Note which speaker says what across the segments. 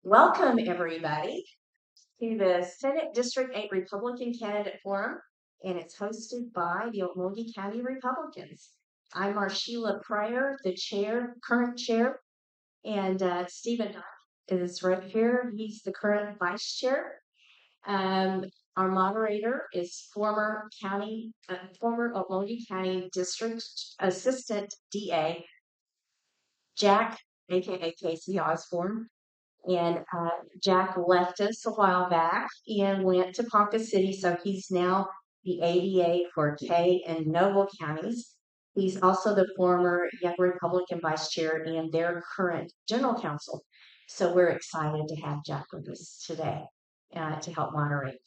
Speaker 1: Welcome, everybody, to the Senate District 8 Republican Candidate Forum, and it's hosted by the Okmulgee County Republicans. I'm Marshila Pryor, the current chair, and Stephen is right here. He's the current vice chair. Our moderator is former Okmulgee County District Assistant DA, Jack, aka Casey Osborne. And Jack left us a while back and went to Ponca City, so he's now the ADA for Kay and Noble counties. He's also the former Young Republican vice chair and their current general counsel. So we're excited to have Jack with us today to help moderate.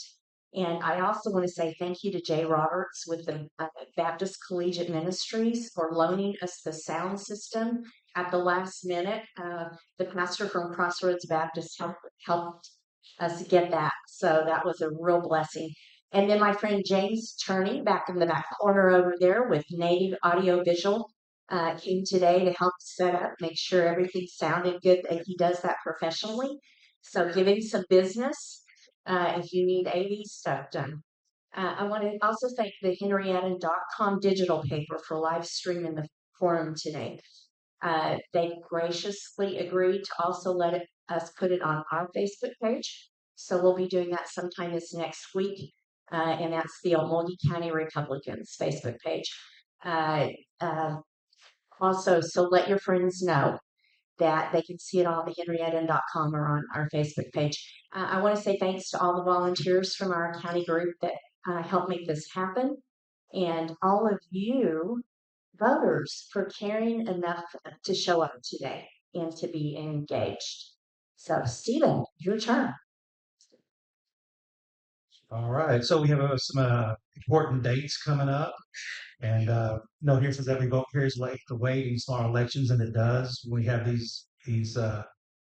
Speaker 1: And I also want to say thank you to Jay Roberts with the Baptist Collegiate Ministries for loaning us the sound system at the last minute. The pastor from Crossroads Baptist helped us get that. So that was a real blessing. And then my friend James Turney, back in the back corner over there with Native Audio Visual, came today to help set up, make sure everything sounded good. And he does that professionally. So give him some business if you need AV stuff done. I want to also thank the Henryettan.com digital paper for live streaming the forum today. They graciously agreed to also let us put it on our Facebook page. So we'll be doing that sometime this next week. And that's the Okmulgee County Republicans Facebook page. Also, so let your friends know that they can see it on the Henryettan.com or on our Facebook page. I want to say thanks to all the volunteers from our county group that helped make this happen, and all of you voters for caring enough to show up today and to be engaged. So, Stephen, your turn.
Speaker 2: All right, so we have some important dates coming up, and no, here says every vote carries the weight in small elections, and it does. We have these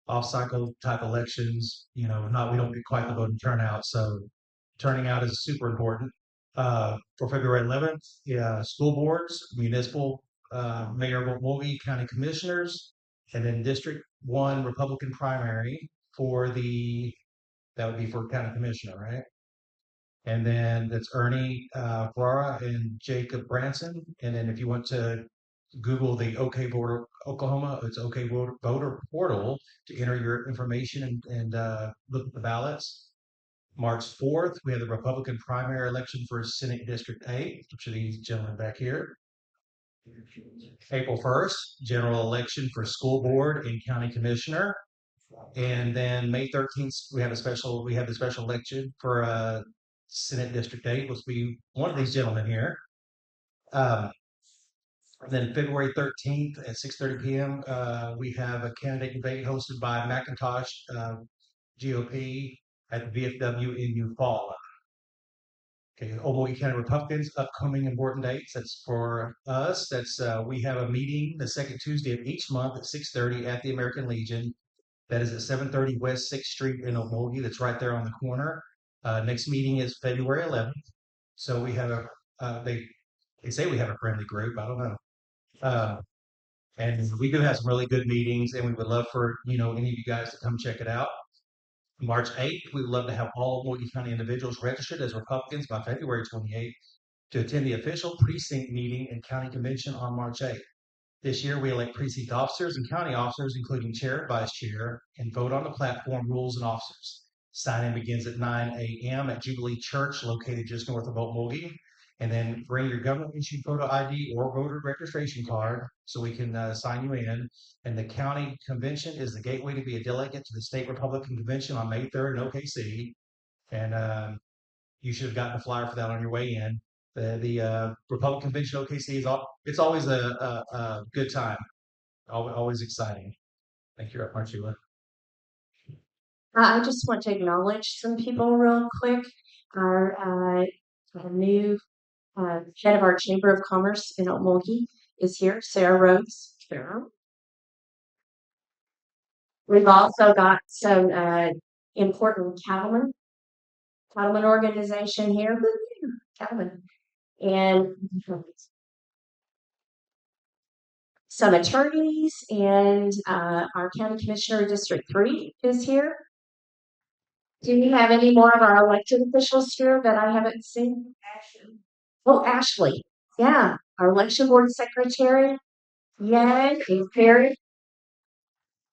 Speaker 2: off-cycle type elections. Not we don't get quite the voting turnout, so turning out is super important. For February 11th, yeah, school boards, municipal mayor of Okmulgee, county commissioners, and then District 1 Republican primary that would be for county commissioner, right? And then that's Ernie Ferrara and Jacob Branson. And then if you want to Google the OK Voter Oklahoma, it's OK Voter Portal to enter your information and look at the ballots. March 4th, we have the Republican primary election for Senate District 8, which are these gentlemen back here. April 1st, general election for school board and county commissioner. And then May 13th, we have the special election for Senate District 8, which will be one of these gentlemen here. Then February 13th at 6:30 p.m., we have a candidate debate hosted by McIntosh GOP at the VFW in Eufaula. Okay, Okmulgee County Republicans, upcoming important dates. That's for us. We have a meeting the second Tuesday of each month at 6:30 at the American Legion. That is at 730 West 6th Street in Okmulgee. That's right there on the corner. Next meeting is February 11th. So we have they say we have a friendly group. I don't know. And we do have some really good meetings, and we would love for any of you guys to come check it out. March 8th, we would love to have all Okmulgee County individuals registered as Republicans by February 28th to attend the official precinct meeting and county convention on March 8th. This year, we elect precinct officers and county officers, including chair and vice chair, and vote on the platform rules and officers. Sign-in begins at 9 a.m. at Jubilee Church, located just north of Okmulgee. And then bring your government-issued photo ID or voter registration card so we can sign you in. And the county convention is the gateway to be a delegate to the state Republican convention on May 3rd in OKC. And you should have gotten a flyer for that on your way in. The Republican convention OKC it's always a good time, always exciting. Thank you, Marchula.
Speaker 1: I just want to acknowledge some people real quick. Our new head of our Chamber of Commerce in Okmulgee is here, Sarah Rhodes. Sarah. We've also got some important cattlemen organization here, cattlemen, and some attorneys, and our county commissioner of District 3 is here. Do you have any more of our elected officials here that I haven't seen? Ashley. Oh, Ashley. Yeah, our election board secretary. Yay. And Perry,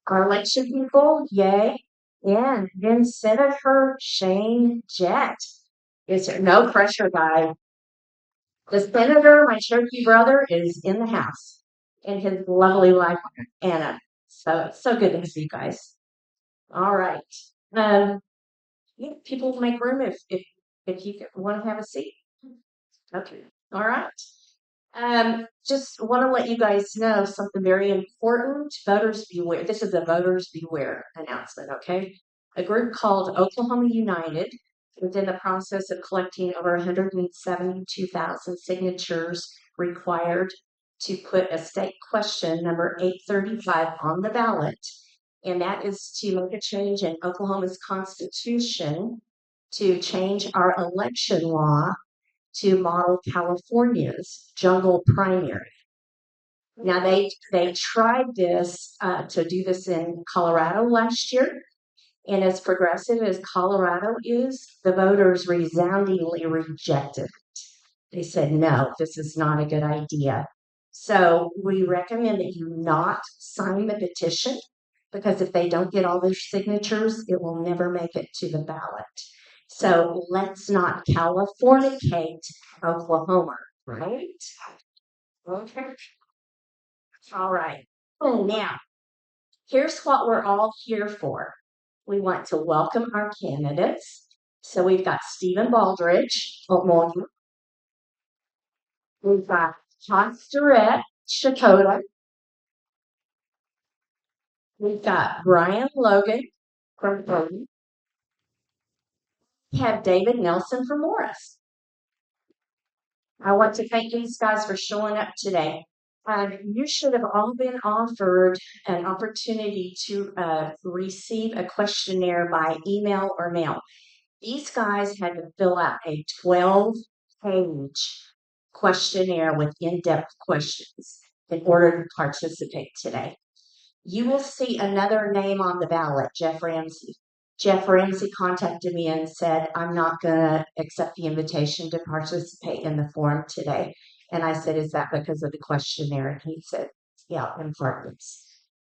Speaker 1: our election people. Yay. And then Senator Shane Jett. Is there no pressure, guy? The senator, my Cherokee brother, is in the house, and his lovely wife Anna. So it's so good to see you guys. All right. Um, yeah, people make room if you want to have a seat. Okay. All right. Just want to let you guys know something very important. Voters beware. This is a voters beware announcement, okay? A group called Oklahoma United is in the process of collecting over 172,000 signatures required to put a state question number 835 on the ballot. And that is to make a change in Oklahoma's constitution to change our election law to model California's jungle primary. Now they tried this to do this in Colorado last year, and as progressive as Colorado is, the voters resoundingly rejected it. They said, no, this is not a good idea. So we recommend that you not sign the petition because if they don't get all their signatures, it will never make it to the ballot. So let's not Californicate Oklahoma, right? Okay. All right. Oh, now, here's what we're all here for. We want to welcome our candidates. So we've got Stephen Baldridge, Okmulgee. We've got John Starrett, Shakota. We've got Brian Logan from Payden. We have David Nelson from Morris. I want to thank these guys for showing up today. You should have all been offered an opportunity to receive a questionnaire by email or mail. These guys had to fill out a 12-page questionnaire with in-depth questions in order to participate today. You will see another name on the ballot, Jeff Ramsey. Jeff Ramsey contacted me and said, I'm not going to accept the invitation to participate in the forum today. And I said, is that because of the questionnaire? And he said, yeah, in part.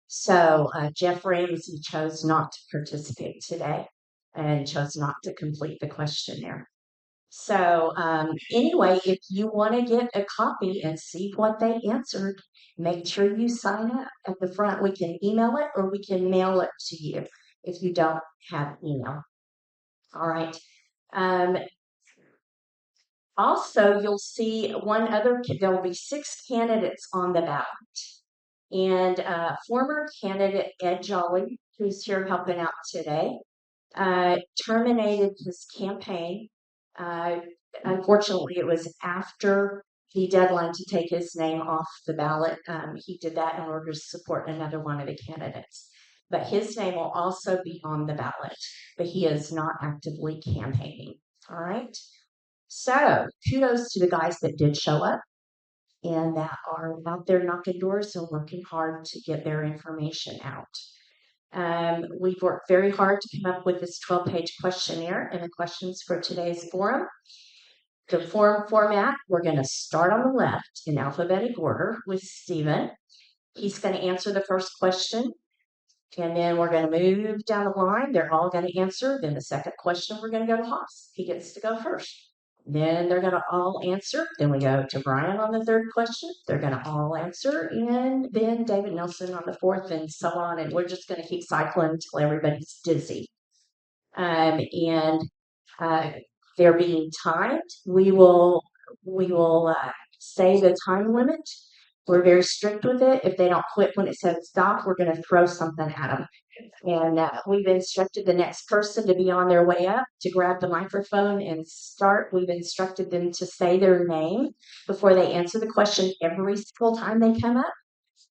Speaker 1: So Jeff Ramsey chose not to participate today and chose not to complete the questionnaire. So anyway, if you want to get a copy and see what they answered, make sure you sign up at the front. We can email it or we can mail it to you if you don't have email. All right. Also, you'll see there will be 6 candidates on the ballot. And former candidate Ed Jolly, who's here helping out today, terminated his campaign. Unfortunately, it was after the deadline to take his name off the ballot. He did that in order to support another one of the candidates. But his name will also be on the ballot, but he is not actively campaigning. All right. So kudos to the guys that did show up and that are out there knocking doors and working hard to get their information out. We've worked very hard to come up with this 12-page questionnaire and the questions for today's forum. The forum format, we're going to start on the left in alphabetic order with Stephen. He's going to answer the first question, and then we're going to move down the line. They're all going to answer. Then the second question, we're going to go to Haas. He gets to go first. Then they're going to all answer. Then we go to Brian on the third question. They're going to all answer. And then David Nelson on the fourth, and so on. And we're just going to keep cycling until everybody's dizzy. They're being timed. We will say the time limit. We're very strict with it. If they don't quit when it says stop, we're going to throw something at them. And we've instructed the next person to be on their way up to grab the microphone and start. We've instructed them to say their name before they answer the question every single time they come up.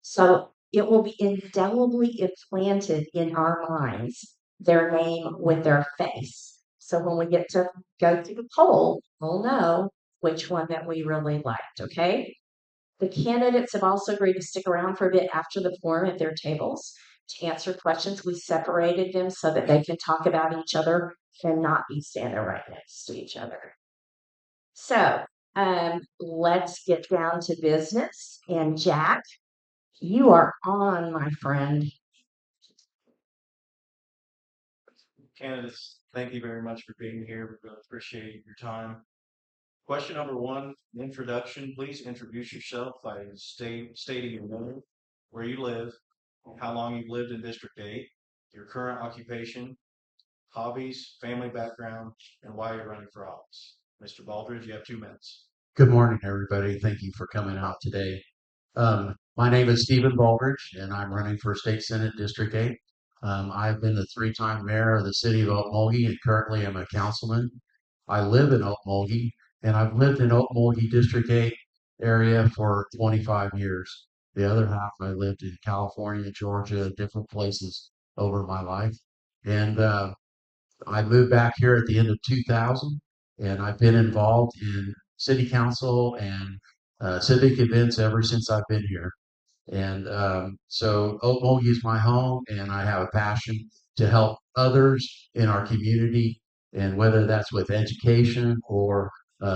Speaker 1: So it will be indelibly implanted in our minds, their name with their face. So when we get to go through the poll, we'll know which one that we really liked, okay? The candidates have also agreed to stick around for a bit after the forum at their tables to answer questions. We separated them so that they can talk about each other and not be standing right next to each other. So let's get down to business. And Jack, you are on, my friend.
Speaker 2: Candidates, thank you very much for being here. We really appreciate your time. Question number one, introduction. Please introduce yourself by stating your name, where you live, how long you've lived in District 8, your current occupation, hobbies, family background, and why you're running for office. Mr. Baldridge, you have 2 minutes.
Speaker 3: Good morning, everybody. Thank you for coming out today. My name is Stephen Baldridge, and I'm running for State Senate District 8. I've been the 3-time mayor of the city of Okmulgee, and currently I'm a councilman. I live in Okmulgee, and I've lived in Okmulgee District 8 area for 25 years. The other half, I lived in California, Georgia, different places over my life. And I moved back here at the end of 2000, and I've been involved in city council and civic events ever since I've been here. And so Okmulgee is my home, and I have a passion to help others in our community, and whether that's with education or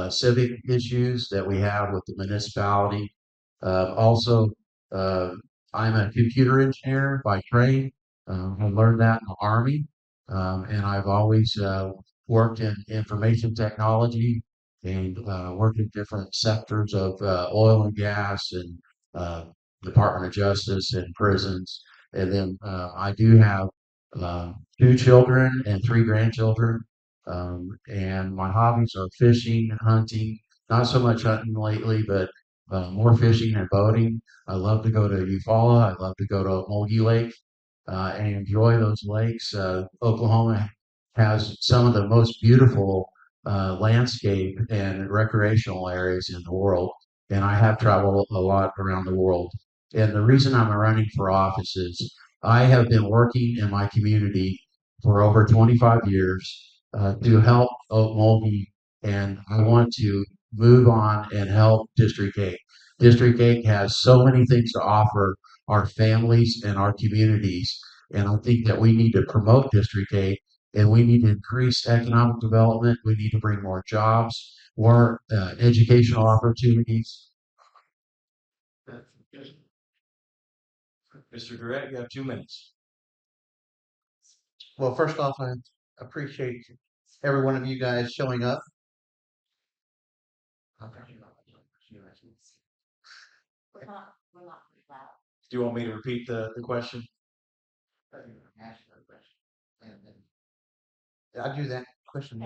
Speaker 3: civic issues that we have with the municipality. Also, uh, I'm a computer engineer by trade. I learned that in the Army, and I've always worked in information technology and worked in different sectors of oil and gas and uh, Department of Justice and prisons. And then I do have 2 children and 3 grandchildren. And my hobbies are fishing, hunting, not so much hunting lately, but more fishing and boating. I love to go to Eufaula. I love to go to Okmulgee Lake and enjoy those lakes. Oklahoma has some of the most beautiful landscape and recreational areas in the world, and I have traveled a lot around the world. And the reason I'm running for office is I have been working in my community for over 25 years to help Okmulgee, and I want to move on and help District 8. District 8 has so many things to offer our families and our communities, and I think that we need to promote District 8, and we need to increase economic development. We need to bring more jobs, more educational opportunities.
Speaker 2: Mr. Durrett, you have 2 minutes.
Speaker 4: Well, first off, I appreciate every one of you guys showing up.
Speaker 1: We're not loud.
Speaker 2: Do you want me to repeat the question?
Speaker 4: Did I do that question?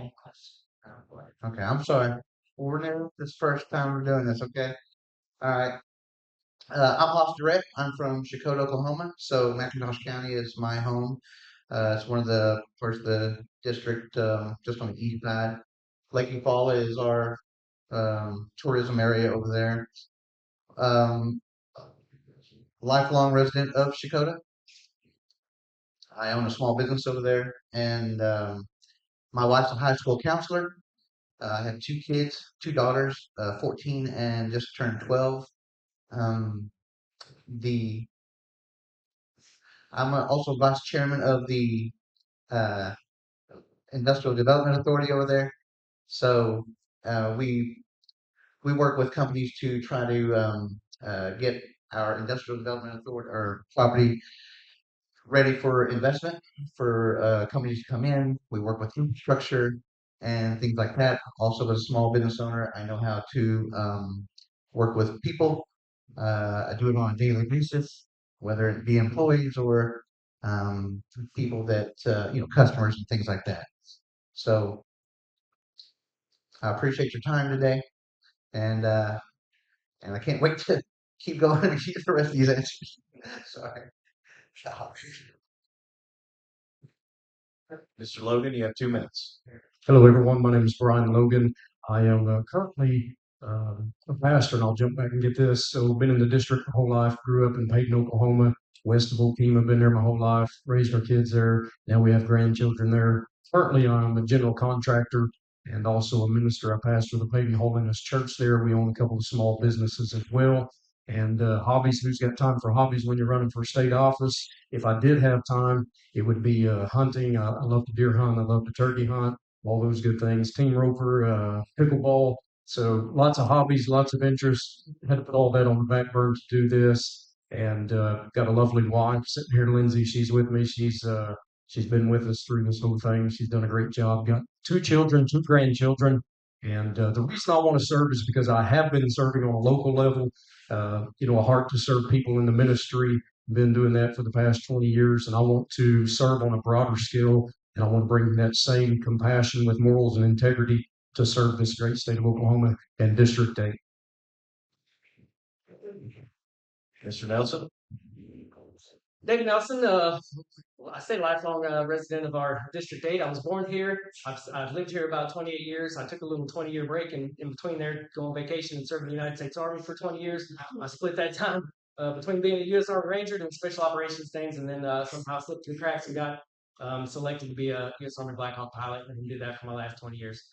Speaker 4: Okay, I'm sorry. We're new. This first time we're doing this, okay? All right. I'm Austin Rett. I'm from Chakotay, Oklahoma. So McIntosh County is my home. It's one of the parts of the district just on the east side. Lake Eufaula is our tourism area over there. Lifelong resident of Chakotay. I own a small business over there, and my wife's a high school counselor. I have 2 kids, 2 daughters, 14 and just turned 12. Um, the I'm also vice chairman of the uh, Industrial Development Authority over there. So we work with companies to try to get our Industrial Development Authority or property ready for investment for companies to come in. We work with infrastructure and things like that. Also, as a small business owner, I know how to work with people. I do it on a daily basis, whether it be employees or people that customers and things like that. So I appreciate your time today, and I can't wait to keep going and get the rest of these answers. Sorry.
Speaker 2: Mr. Logan, you have 2 minutes.
Speaker 5: Hello, everyone. My name is Brian Logan. I am currently a pastor, and I'll jump back and get this. So, been in the district my whole life. Grew up in Payden, Oklahoma, west of Okemah. Been there my whole life. Raised our kids there. Now we have grandchildren there. Currently, I'm a general contractor and also a minister. I pastor the Payden Holiness Church there. We own a couple of small businesses as well. And hobbies, who's got time for hobbies when you're running for state office? If I did have time, it would be hunting. I love to deer hunt. I love to turkey hunt, all those good things. Team roper, pickleball. So lots of hobbies, lots of interests. Had to put all that on the back burner to do this. And got a lovely wife sitting here, Lindsay. She's with me. She's been with us through this whole thing. She's done a great job. Got 2 children, 2 grandchildren. And the reason I want to serve is because I have been serving on a local level. A heart to serve people in the ministry. Been doing that for the past 20 years, and I want to serve on a broader scale. And I want to bring that same compassion with morals and integrity to serve this great state of Oklahoma and District 8.
Speaker 3: Mr. Nelson?
Speaker 6: David Nelson, I say lifelong resident of our District 8. I was born here. I've lived here about 28 years. I took a little 20-year break in between there, go on vacation and serve in the United States Army for 20 years. I split that time between being a U.S. Army Ranger, doing special operations things, and then somehow slipped through the cracks and got selected to be a U.S. Army Black Hawk pilot, and did that for my last 20 years.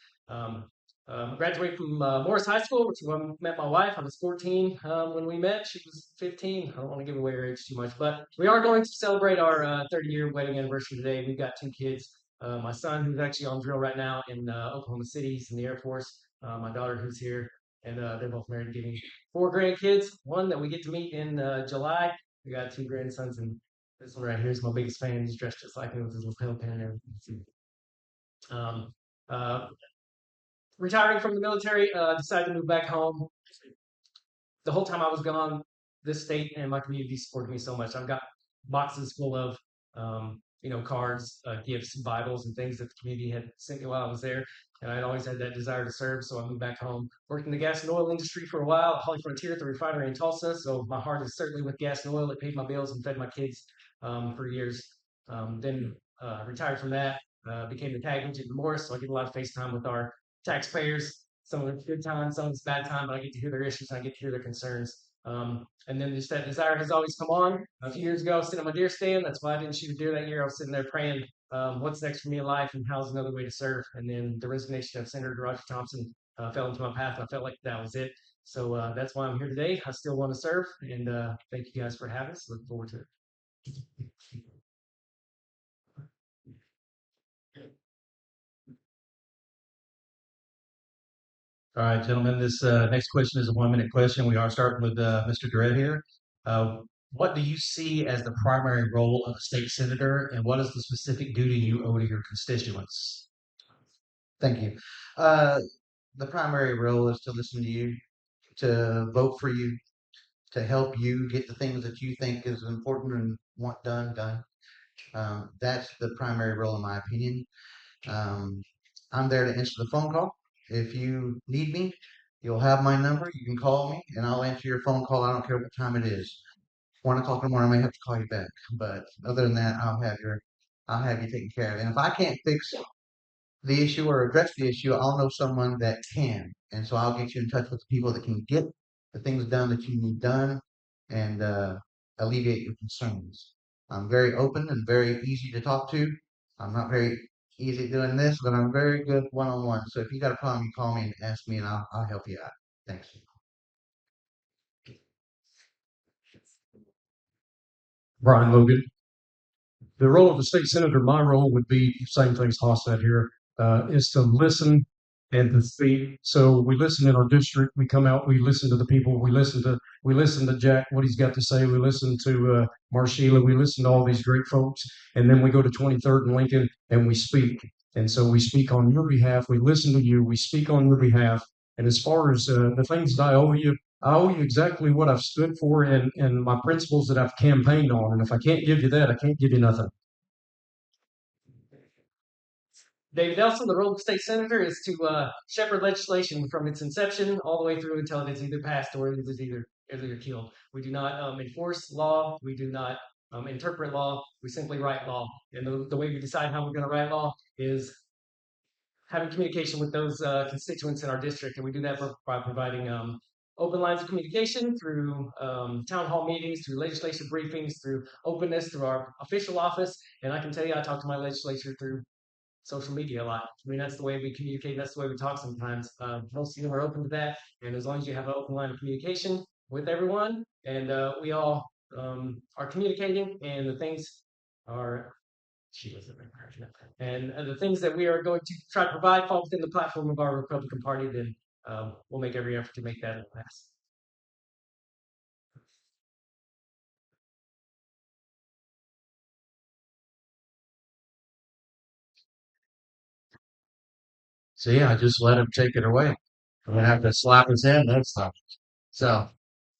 Speaker 6: Graduated from Morris High School, which is when I met my wife. I was 14 when we met. She was 15. I don't want to give away her age too much, but we are going to celebrate our 30-year wedding anniversary today. We've got 2 kids. My son, who's actually on drill right now in Oklahoma City, he's in the Air Force. My daughter, who's here, and they're both married, giving 4 grandkids. One that we get to meet in July. We got 2 grandsons, and this one right here is my biggest fan. He's dressed just like me with his lapel pin and everything. Retiring from the military, decided to move back home. The whole time I was gone, this state and my community supported me so much. I've got boxes full of, cards, gifts, Bibles, and things that the community had sent me while I was there. And I'd always had that desire to serve, so I moved back home. Worked in the gas and oil industry for a while at Holly Frontier at the refinery in Tulsa. So my heart is certainly with gas and oil. It paid my bills and fed my kids for years. Then retired from that. Became the tag agent in Morris, so I get a lot of face time with our taxpayers. Some of it's good time, some of it's bad time, but I get to hear their issues and I get to hear their concerns. And then just that desire has always come on. A few years ago, I was sitting on my deer stand. That's why I didn't shoot a deer that year. I was sitting there praying, what's next for me in life and how's another way to serve? And then the resignation of Senator Roger Thompson fell into my path. And I felt like that was it. So that's why I'm here today. I still want to serve, and thank you guys for having us. Look forward to it.
Speaker 2: All right, gentlemen, this next question is a 1-minute question. We are starting with Mr. Durrett here. What do you see as the primary role of a state senator, and what is the specific duty you owe to your constituents?
Speaker 4: Thank you. The primary role is to listen to you, to vote for you, to help you get the things that you think is important and want done. That's the primary role, in my opinion. I'm there to answer the phone call. If you need me, you'll have my number. You can call me, and I'll answer your phone call. I don't care what time it is. 1 o'clock in the morning, I may have to call you back, but other than that, I'll have you taken care of. And if I can't fix the issue or address the issue, I'll know someone that can, and so I'll get you in touch with the people that can get the things done that you need done, and alleviate your concerns. I'm very open and very easy to talk to. I'm not very easy at doing this, but I'm very good one-on-one. So if you got a problem, you call me and ask me, and I'll help you out. Thanks.
Speaker 5: Brian Logan. The role of the state senator, my role would be the same things Haas said here, is to listen and to speak. So we listen in our district. We come out. We listen to the people. We listen to Jack, what he's got to say. We listen to Marshila. We listen to all these great folks, and then we go to 23rd and Lincoln and we speak. And so we speak on your behalf. We listen to you. We speak on your behalf. And as far as the things that I owe you exactly what I've stood for and my principles that I've campaigned on. And if I can't give you that, I can't give you nothing.
Speaker 6: David Nelson, the role of state senator is to shepherd legislation from its inception all the way through until it is either passed or it is either killed. We do not enforce law. We do not interpret law. We simply write law. And the way we decide how we're going to write law is having communication with those constituents in our district. And we do that by providing open lines of communication through town hall meetings, through legislative briefings, through openness, through our official office. And I can tell you, I talk to my legislature through social media a lot. I mean, that's the way we communicate. That's the way we talk sometimes. Most of them are open to that. And as long as you have an open line of communication, with everyone, and we all are communicating, and the things are. She was and the things that we are going to try to provide fall within the platform of our Republican Party, then we'll make every effort to make that pass.
Speaker 3: See, I just let him take it away. I'm gonna have to slap his hand next time. So,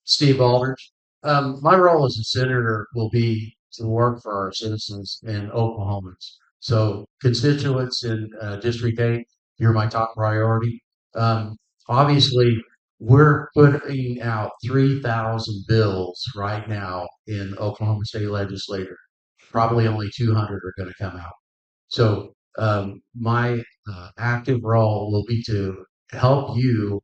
Speaker 3: Steve Aldridge, my role as a senator will be to work for our citizens and Oklahomans. So, constituents in District 8, you're my top priority. Obviously, we're putting out 3,000 bills right now in Oklahoma State Legislature. Probably only 200 are going to come out. So, my active role will be to help you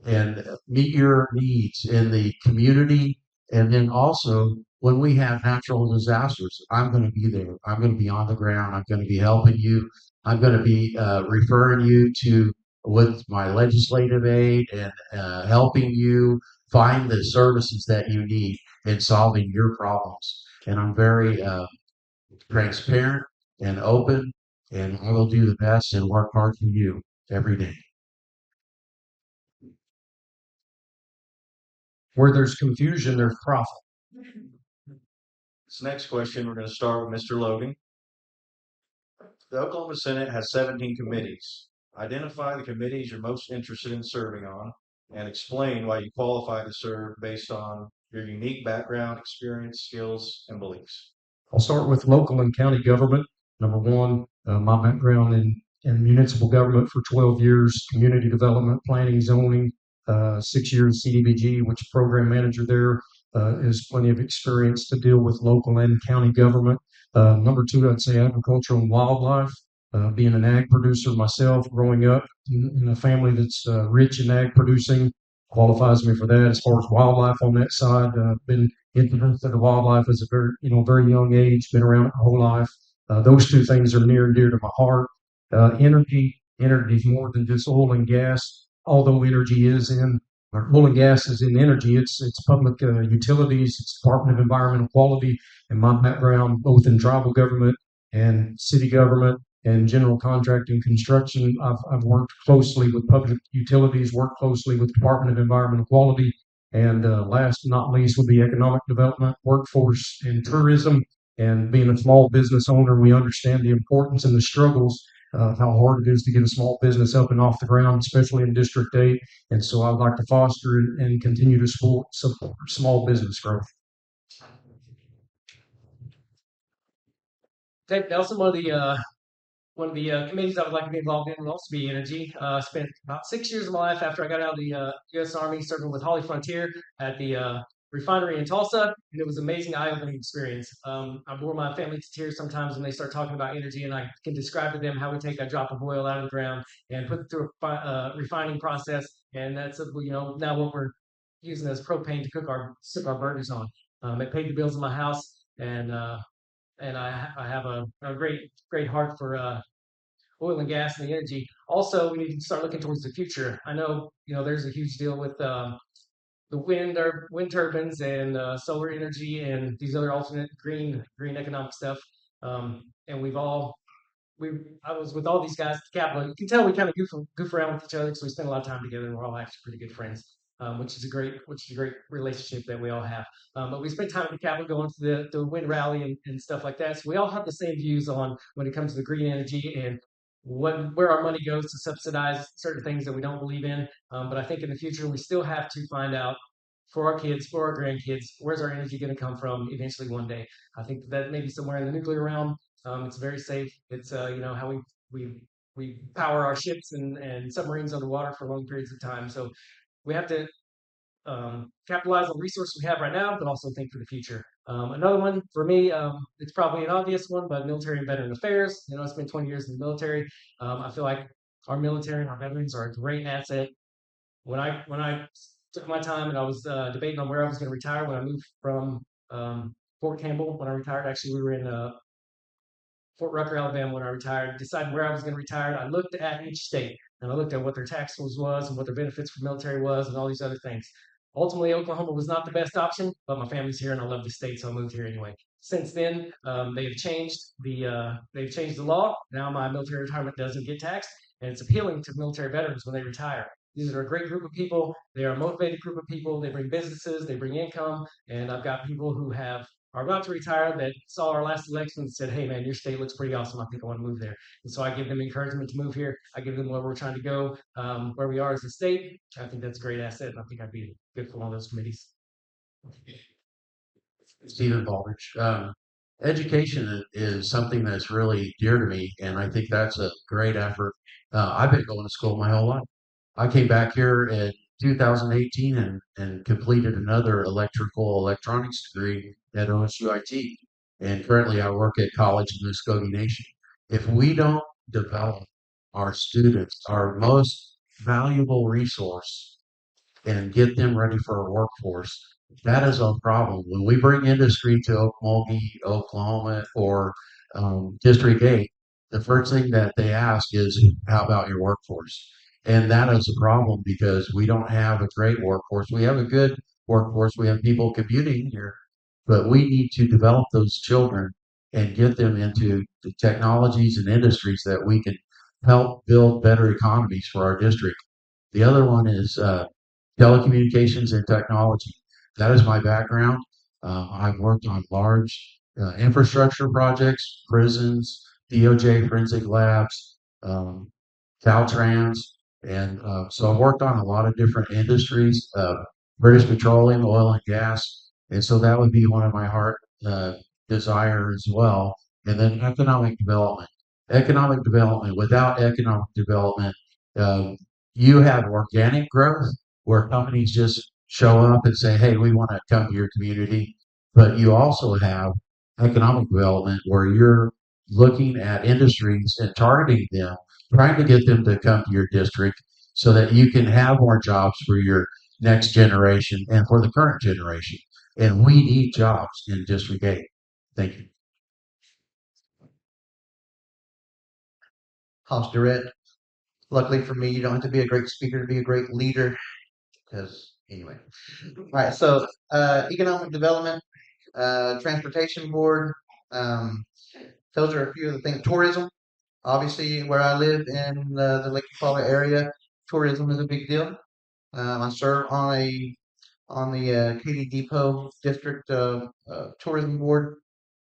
Speaker 3: and meet your needs in the community. And then also, when we have natural disasters, I'm going to be there. I'm going to be on the ground. I'm going to be helping you. I'm going to be referring you to with my legislative aid and helping you find the services that you need in solving your problems. And I'm very transparent and open, and I will do the best and work hard for you every day.
Speaker 5: Where there's confusion, there's profit.
Speaker 7: This next question, we're going to start with Mr. Logan. The Oklahoma Senate has 17 committees. Identify the committees you're most interested in serving on and explain why you qualify to serve based on your unique background, experience, skills, and beliefs.
Speaker 5: I'll start with local and county government. Number one, my background in municipal government for 12 years, community development, planning, zoning, 6 years CDBG, which program manager there, is plenty of experience to deal with local and county government. Number two, I'd say agriculture and wildlife. Being an ag producer myself, growing up in a family that's rich in ag producing, qualifies me for that. As far as wildlife on that side, been interested in wildlife as a very young age, been around it my whole life. Those two things are near and dear to my heart. Energy is more than just oil and gas. Although energy is in or oil and gas is in energy, it's public utilities, it's Department of Environmental Quality, and my background both in tribal government and city government and general contracting construction. I've worked closely with public utilities, worked closely with Department of Environmental Quality, and last but not least would be economic development, workforce, and tourism. And being a small business owner, we understand the importance and the struggles, how hard it is to get a small business up and off the ground, especially in District 8. And so I'd like to foster and continue to support small business growth.
Speaker 6: Ted Nelson, one of the committees I would like to be involved in would also be energy. Spent about 6 years of my life after I got out of the U.S. Army serving with Holly Frontier at the refinery in Tulsa, and it was an amazing eye-opening experience. I bore my family to tears sometimes when they start talking about energy, and I can describe to them how we take a drop of oil out of the ground and put it through a refining process, and that's now what we're using as propane to cook our burgers on. It paid the bills in my house, and I have a great heart for oil and gas and the energy. Also, we need to start looking towards the future. I know there's a huge deal with the wind turbines and solar energy and these other alternate green economic stuff. And I was with all these guys at the Capitol. You can tell we kind of goof around with each other, so we spend a lot of time together, and we're all actually pretty good friends. Which is a great relationship that we all have. But we spent time at the Capitol going to the wind rally and stuff like that. So we all have the same views on when it comes to the green energy and where our money goes to subsidize certain things that we don't believe in. But I think in the future we still have to find out for our kids, for our grandkids, where's our energy going to come from eventually one day. I think that maybe somewhere in the nuclear realm. It's very safe. It's how we power our ships and submarines underwater for long periods of time. So we have to capitalize on the resources we have right now, but also think for the future. Another one for me, it's probably an obvious one, but military and veteran affairs. I spent 20 years in the military. I feel like our military and our veterans are a great asset. When I took my time and I was debating on where I was going to retire when I moved from Fort Campbell, when I retired, actually we were in Fort Rucker, Alabama when I retired, decided where I was going to retire. I looked at each state and I looked at what their tax was and what their benefits for military was and all these other things. Ultimately, Oklahoma was not the best option, but my family's here and I love the state, so I moved here anyway. Since then, they've changed the law. Now my military retirement doesn't get taxed, and it's appealing to military veterans when they retire. These are a great group of people. They are a motivated group of people. They bring businesses, they bring income, and I've got people who are about to retire that saw our last election and said, "Hey, man, your state looks pretty awesome. I think I want to move there." And so I give them encouragement to move here. I give them where we're trying to go, where we are as a state. I think that's a great asset, and I think I'd be good for one of those committees.
Speaker 3: Stephen Baldridge. Education is something that's really dear to me, and I think that's a great effort. I've been going to school my whole life. I came back here in 2018 and completed another electronics degree at OSUIT. And currently I work at college in the Muskogee Nation. If we don't develop our students, our most valuable resource, and get them ready for a workforce, that is a problem. When we bring industry to Okmulgee, Oklahoma, or District 8, the first thing that they ask is, how about your workforce? And that is a problem because we don't have a great workforce. We have a good workforce. We have people commuting here, but we need to develop those children and get them into the technologies and industries that we can help build better economies for our district. The other one is telecommunications and technology. That is my background. I've worked on large infrastructure projects, prisons, DOJ forensic labs, Caltrans, and so I've worked on a lot of different industries, British Petroleum, oil and gas, and so that would be one of my heart desire as well. And then economic development. Economic development. Without economic development, um, you have organic growth where companies just show up and say, "Hey, we want to come to your community." But you also have economic development where you're looking at industries and targeting them, trying to get them to come to your district so that you can have more jobs for your next generation and for the current generation. And we need jobs in District 8. Thank you.
Speaker 4: House Durrett. Luckily for me, you don't have to be a great speaker to be a great leader. Because anyway, all right. So economic development, transportation board. Um, those are a few of the things. Tourism. Obviously, where I live in the Lake Eufaula area, tourism is a big deal. I serve on the Katy Depot District Tourism Board.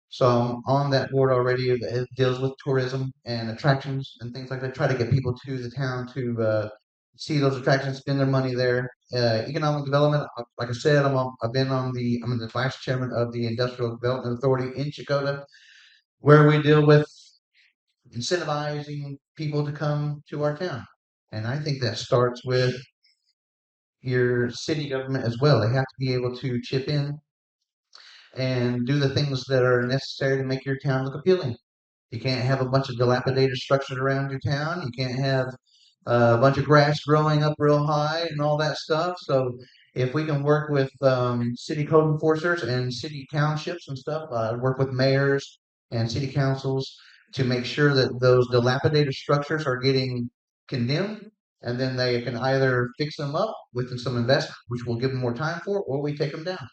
Speaker 4: So I'm on that board already. It deals with tourism and attractions and things like that. Try to get people to the town to see those attractions, spend their money there. Economic development, like I said, I'm the vice chairman of the Industrial Development Authority in Chakota, where we deal with incentivizing people to come to our town. And I think that starts with your city government as well. They have to be able to chip in and do the things that are necessary to make your town look appealing. You can't have a bunch of dilapidated structures around your town. You can't have a bunch of grass growing up real high and all that stuff. So if we can work with city code enforcers and city townships and stuff, work with mayors and city councils to make sure that those dilapidated structures are getting condemned, and then they can either fix them up with some investment, which we'll give them more time for, or we take them down.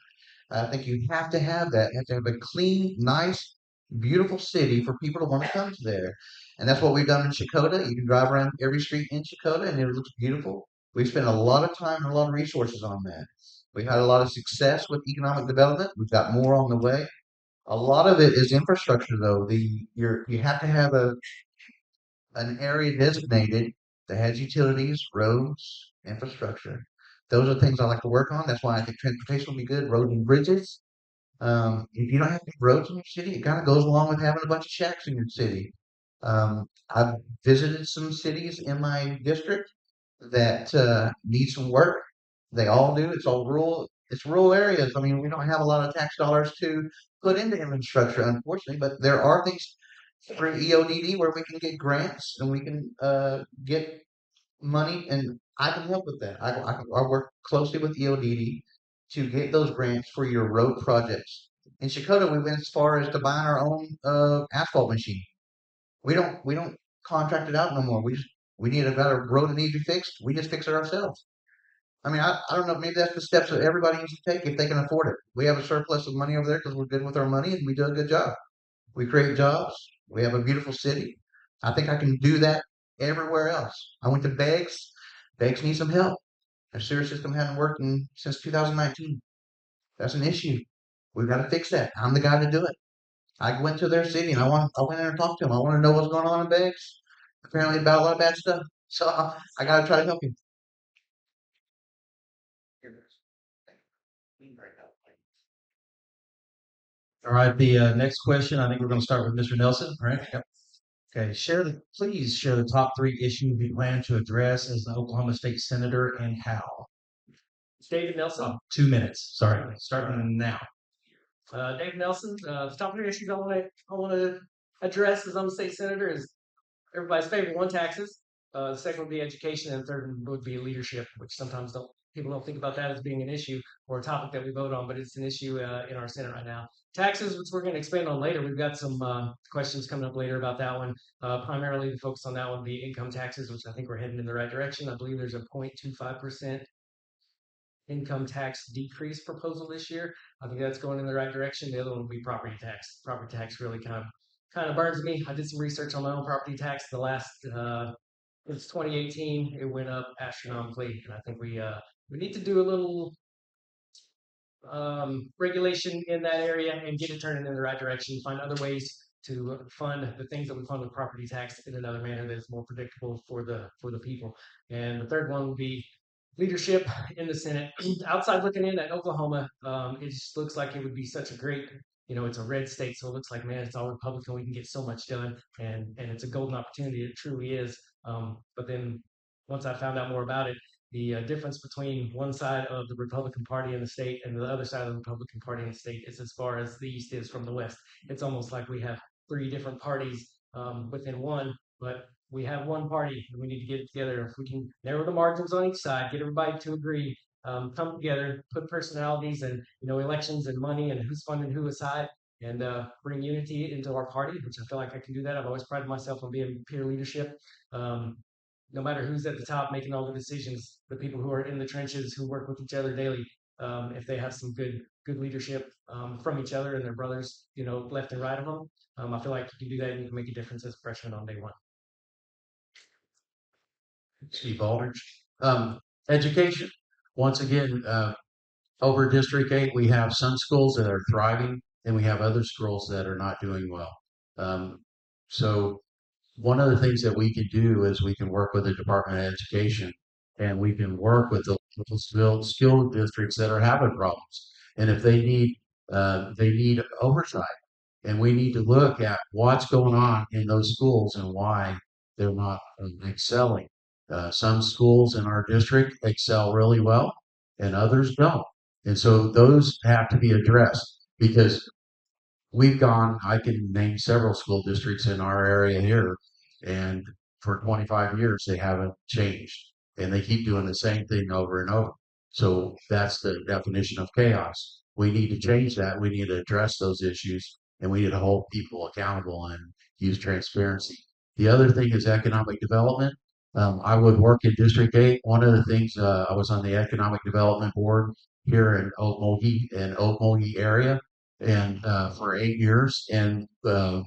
Speaker 4: I think you have to have that. You have to have a clean, nice, beautiful city for people to want to come to there. And that's what we've done in Chakota. You can drive around every street in Chakota and it looks beautiful. We've spent a lot of time and a lot of resources on that. We've had a lot of success with economic development. We've got more on the way. A lot of it is infrastructure though. You have to have an area designated that has utilities, roads, infrastructure. Those are things I like to work on. That's why I think transportation will be good. Roads and bridges. If you don't have any roads in your city, it kind of goes along with having a bunch of shacks in your city. I've visited some cities in my district that need some work. They all do. It's all rural. It's rural areas. I mean, we don't have a lot of tax dollars to put into infrastructure, unfortunately, but there are things through EODD where we can get grants and we can get money, and I can help with that. I work closely with EODD to get those grants for your road projects. In Chakota, we went as far as to buying our own asphalt machine. We don't contract it out no more. We need a road that needs to be fixed. We just fix it ourselves. I mean, I don't know. Maybe that's the steps that everybody needs to take if they can afford it. We have a surplus of money over there because we're good with our money and we do a good job. We create jobs. We have a beautiful city. I think I can do that everywhere else. I went to Beggs. Beggs needs some help. Their sewer system hasn't worked since 2019. That's an issue. We've got to fix that. I'm the guy to do it. I went to their city and I went there and talked to them. I want to know what's going on in Beggs. Apparently about a lot of bad stuff. So I got to try to help him.
Speaker 2: All right, the next question, I think we're going to start with Mr. Nelson, right? Yep. Okay, please share the top 3 issues you plan to address as the Oklahoma State Senator and how.
Speaker 6: David Nelson.
Speaker 2: 2 minutes, sorry, starting now.
Speaker 6: David Nelson. The top 3 issues I want to address as I'm a state senator is everybody's favorite one, taxes. The second would be education, and the third would be leadership, which sometimes people don't think about that as being an issue or a topic that we vote on, but it's an issue in our Senate right now. Taxes, which we're going to expand on later. We've got some questions coming up later about that one. Primarily, the focus on that one would be income taxes, which I think we're heading in the right direction. I believe there's a 0.25% income tax decrease proposal this year. I think that's going in the right direction. The other one would be property tax. Property tax really kind of burns me. I did some research on my own property tax. The last it's 2018. It went up astronomically, and I think we need to do a little regulation in that area and get it turning in the right direction. Find other ways to fund the things that we fund with property tax in another manner that is more predictable for the people. And the third one would be leadership in the Senate. Outside looking in at Oklahoma, it just looks like it would be such a great, it's a red state, so it looks like, man, it's all Republican. We can get so much done, and it's a golden opportunity. It truly is. But then once I found out more about it, the difference between one side of the Republican Party in the state and the other side of the Republican Party in the state is as far as the East is from the West. It's almost like we have 3 different parties within one, but we have one party and we need to get it together. If we can narrow the margins on each side, get everybody to agree, come together, put personalities and elections and money and who's funding who aside, and bring unity into our party, which I feel like I can do that. I've always prided myself on being peer leadership. No matter who's at the top making all the decisions, the people who are in the trenches who work with each other daily, if they have some good leadership from each other and their brothers, left and right of them, I feel like you can do that and you can make a difference as a freshman on day one.
Speaker 3: Steve Aldridge. Education. Once again, over District 8, we have some schools that are thriving and we have other schools that are not doing well. So one of the things that we can do is we can work with the Department of Education and we can work with the school districts that are having problems. And if they need oversight. And we need to look at what's going on in those schools and why they're not excelling. Some schools in our district excel really well and others don't. And so those have to be addressed because I can name several school districts in our area here, and for 25 years, they haven't changed. And they keep doing the same thing over and over. So that's the definition of chaos. We need to change that. We need to address those issues, and we need to hold people accountable and use transparency. The other thing is economic development. I would work in District 8. One of the things, I was on the Economic Development Board here in Okmulgee area, and for 8 years, and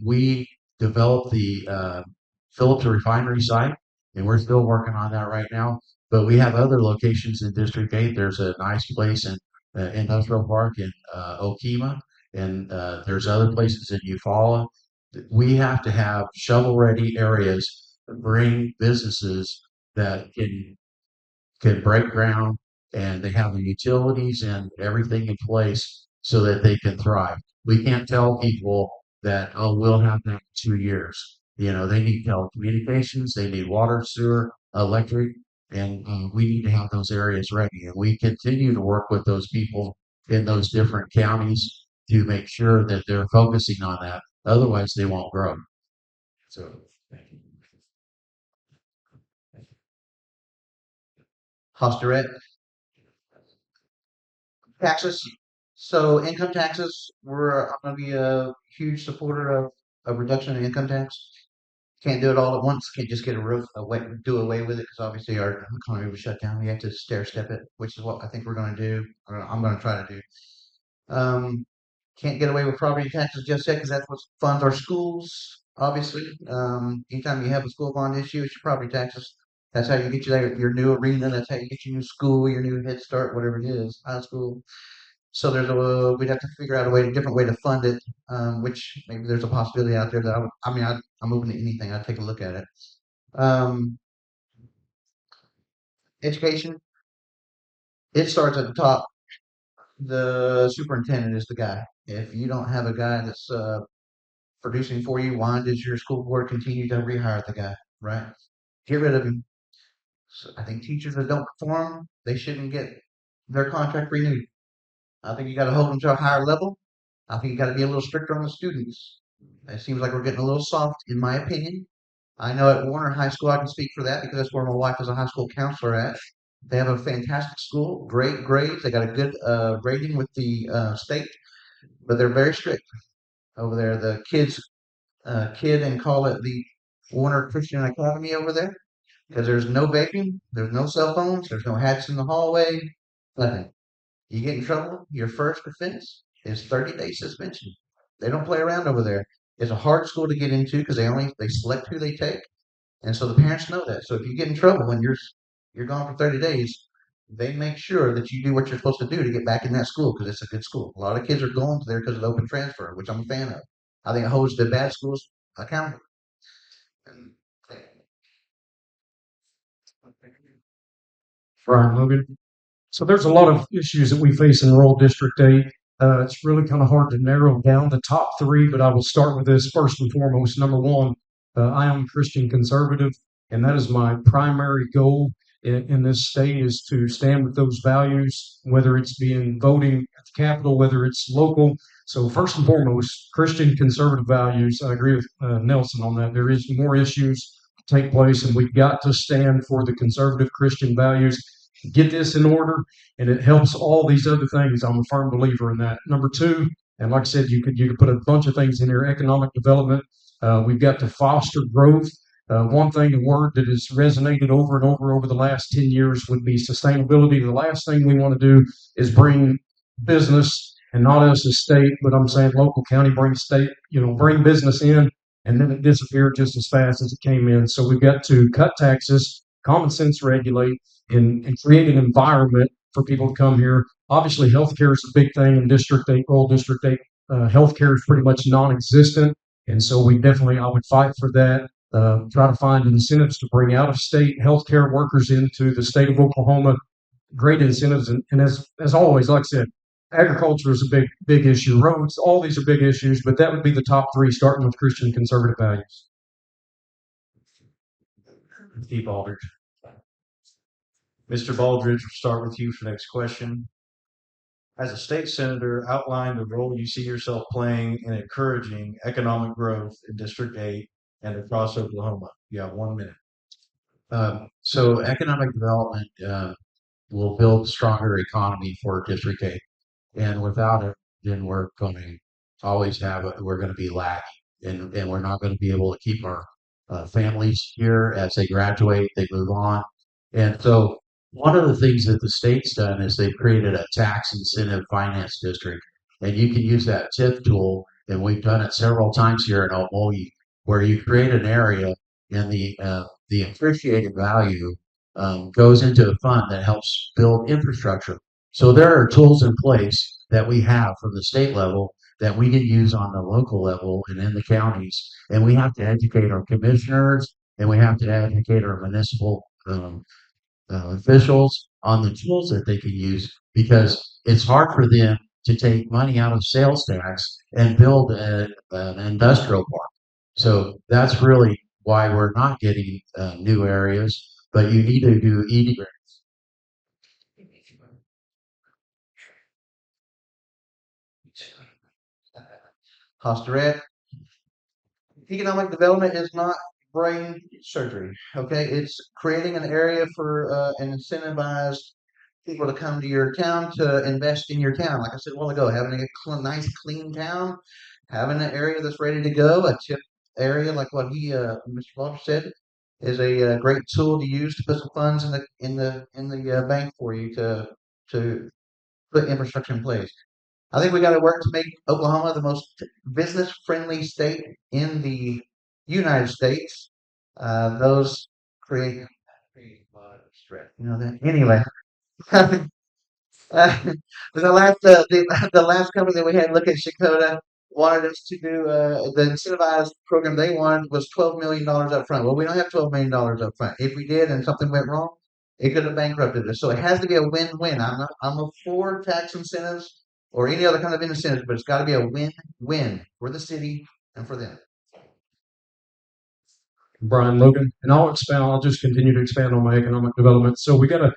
Speaker 3: we developed the Phillips Refinery site, and we're still working on that right now. But we have other locations in District 8. There's a nice place in Industrial Park in Okemah, and there's other places in Eufaula. We have to have shovel-ready areas to bring businesses that can break ground, and they have the utilities and everything in place so that they can thrive. We can't tell people that, oh, we'll have that in 2 years. They need telecommunications, they need water, sewer, electric, and we need to have those areas ready. And we continue to work with those people in those different counties to make sure that they're focusing on that. Otherwise, they won't grow. So, thank you.
Speaker 4: Hosterette. Taxes. So income taxes, I'm going to be a huge supporter of a reduction in income tax. can't do it all at once. Can't just get do away with it because obviously our economy was shut down. We have to stair step it, which is what I think we're going to do. Or I'm going to try to do. Can't get away with property taxes just yet because that's what funds our schools. Obviously, anytime you have a school bond issue, it's your property taxes. That's how you get your new arena. That's how you get your new school, your new Head Start, whatever it is, high school. So we'd have to figure out a different way to fund it, which maybe there's a possibility out there that I'm open to anything. I'd take a look at it. Education, it starts at the top. The superintendent is the guy. If you don't have a guy that's producing for you, why does your school board continue to rehire the guy? Right? Get rid of him. So I think teachers that don't perform, they shouldn't get their contract renewed. I think you got to hold them to a higher level. I think you got to be a little stricter on the students. It seems like we're getting a little soft, in my opinion. I know at Warner High School, I can speak for that because that's where my wife is a high school counselor at. They have a fantastic school, great grades. They got a good rating with the state, but they're very strict over there. The kids kid and call it the Warner Christian Academy over there because there's no vaping, there's no cell phones, there's no hats in the hallway, nothing. You get in trouble, your first offense is 30-day suspension. They don't play around over there. It's a hard school to get into because they select who they take, and so the parents know that. So if you get in trouble when you're gone for 30 days, they make sure that you do what you're supposed to do to get back in that school because it's a good school. A lot of kids are going there because of open transfer, which I'm a fan of. I think it holds the bad schools accountable.
Speaker 5: Brian Logan. So there's a lot of issues that we face in rural District 8. It's really kind of hard to narrow down the top three, but I will start with this first and foremost. Number one, I am a Christian conservative, and that is my primary goal in this state is to stand with those values, whether it's being voting at the Capitol, whether it's local. So first and foremost, Christian conservative values. I agree with Nelson on that. There is more issues to take place, and we've got to stand for the conservative Christian values. Get this in order, and it helps all these other things. I'm a firm believer in that. Number two, and like I said, you could put a bunch of things in here. Economic development. We've got to foster growth. One thing, a word that has resonated over and over the last 10 years would be sustainability. The last thing we want to do is bring business, and not us as state, but I'm saying local county, bring state, bring business in, and then it disappeared just as fast as it came in. So we've got to cut taxes, common sense regulate, and create an environment for people to come here. Obviously, healthcare is a big thing in District 8, rural District 8. Healthcare is pretty much non-existent, and so I would fight for that. Try to find incentives to bring out-of-state healthcare workers into the state of Oklahoma. Great incentives, and as always, like I said, agriculture is a big issue. Roads, all these are big issues, but that would be the top three, starting with Christian conservative values.
Speaker 7: Steve Aldridge. Mr. Baldridge, we'll start with you for the next question. As a state senator, outline the role you see yourself playing in encouraging economic growth in District 8 and across Oklahoma. You have 1 minute.
Speaker 3: So economic development will build a stronger economy for District 8. And without it, then we're going to always we're going to be lacking. And we're not going to be able to keep our families here as they graduate, they move on. And so one of the things that the state's done is they've created a tax incentive finance district. And you can use that TIF tool, and we've done it several times here in Okmulgee, where you create an area and the appreciated value goes into a fund that helps build infrastructure. So there are tools in place that we have from the state level that we can use on the local level and in the counties. And we have to educate our commissioners, and we have to educate our municipal officials on the tools that they can use, because it's hard for them to take money out of sales tax and build an industrial park. So that's really why we're not getting new areas, but you need to do ED grants.
Speaker 4: Hosterette. Economic development is not brain surgery. Okay, it's creating an area for and incentivize people to come to your town to invest in your town. Like I said a while ago, having a nice, clean town, having an area that's ready to go, a tip area, like what Mr. Walter said, is a great tool to use to put some funds in the bank for you to put infrastructure in place. I think we got to work to make Oklahoma the most business-friendly state in the United States. Those create a lot of stress. You know that. Anyway, the last company that we had look at Shakota wanted us to do the incentivized program they wanted was $12 million up front. Well, we don't have $12 million up front. If we did and something went wrong, it could have bankrupted us. So it has to be a win-win. I'm for tax incentives or any other kind of incentives, but it's got to be a win-win for the city and for them.
Speaker 5: Brian Logan, and I'll expand. I'll just continue to expand on my economic development. So we got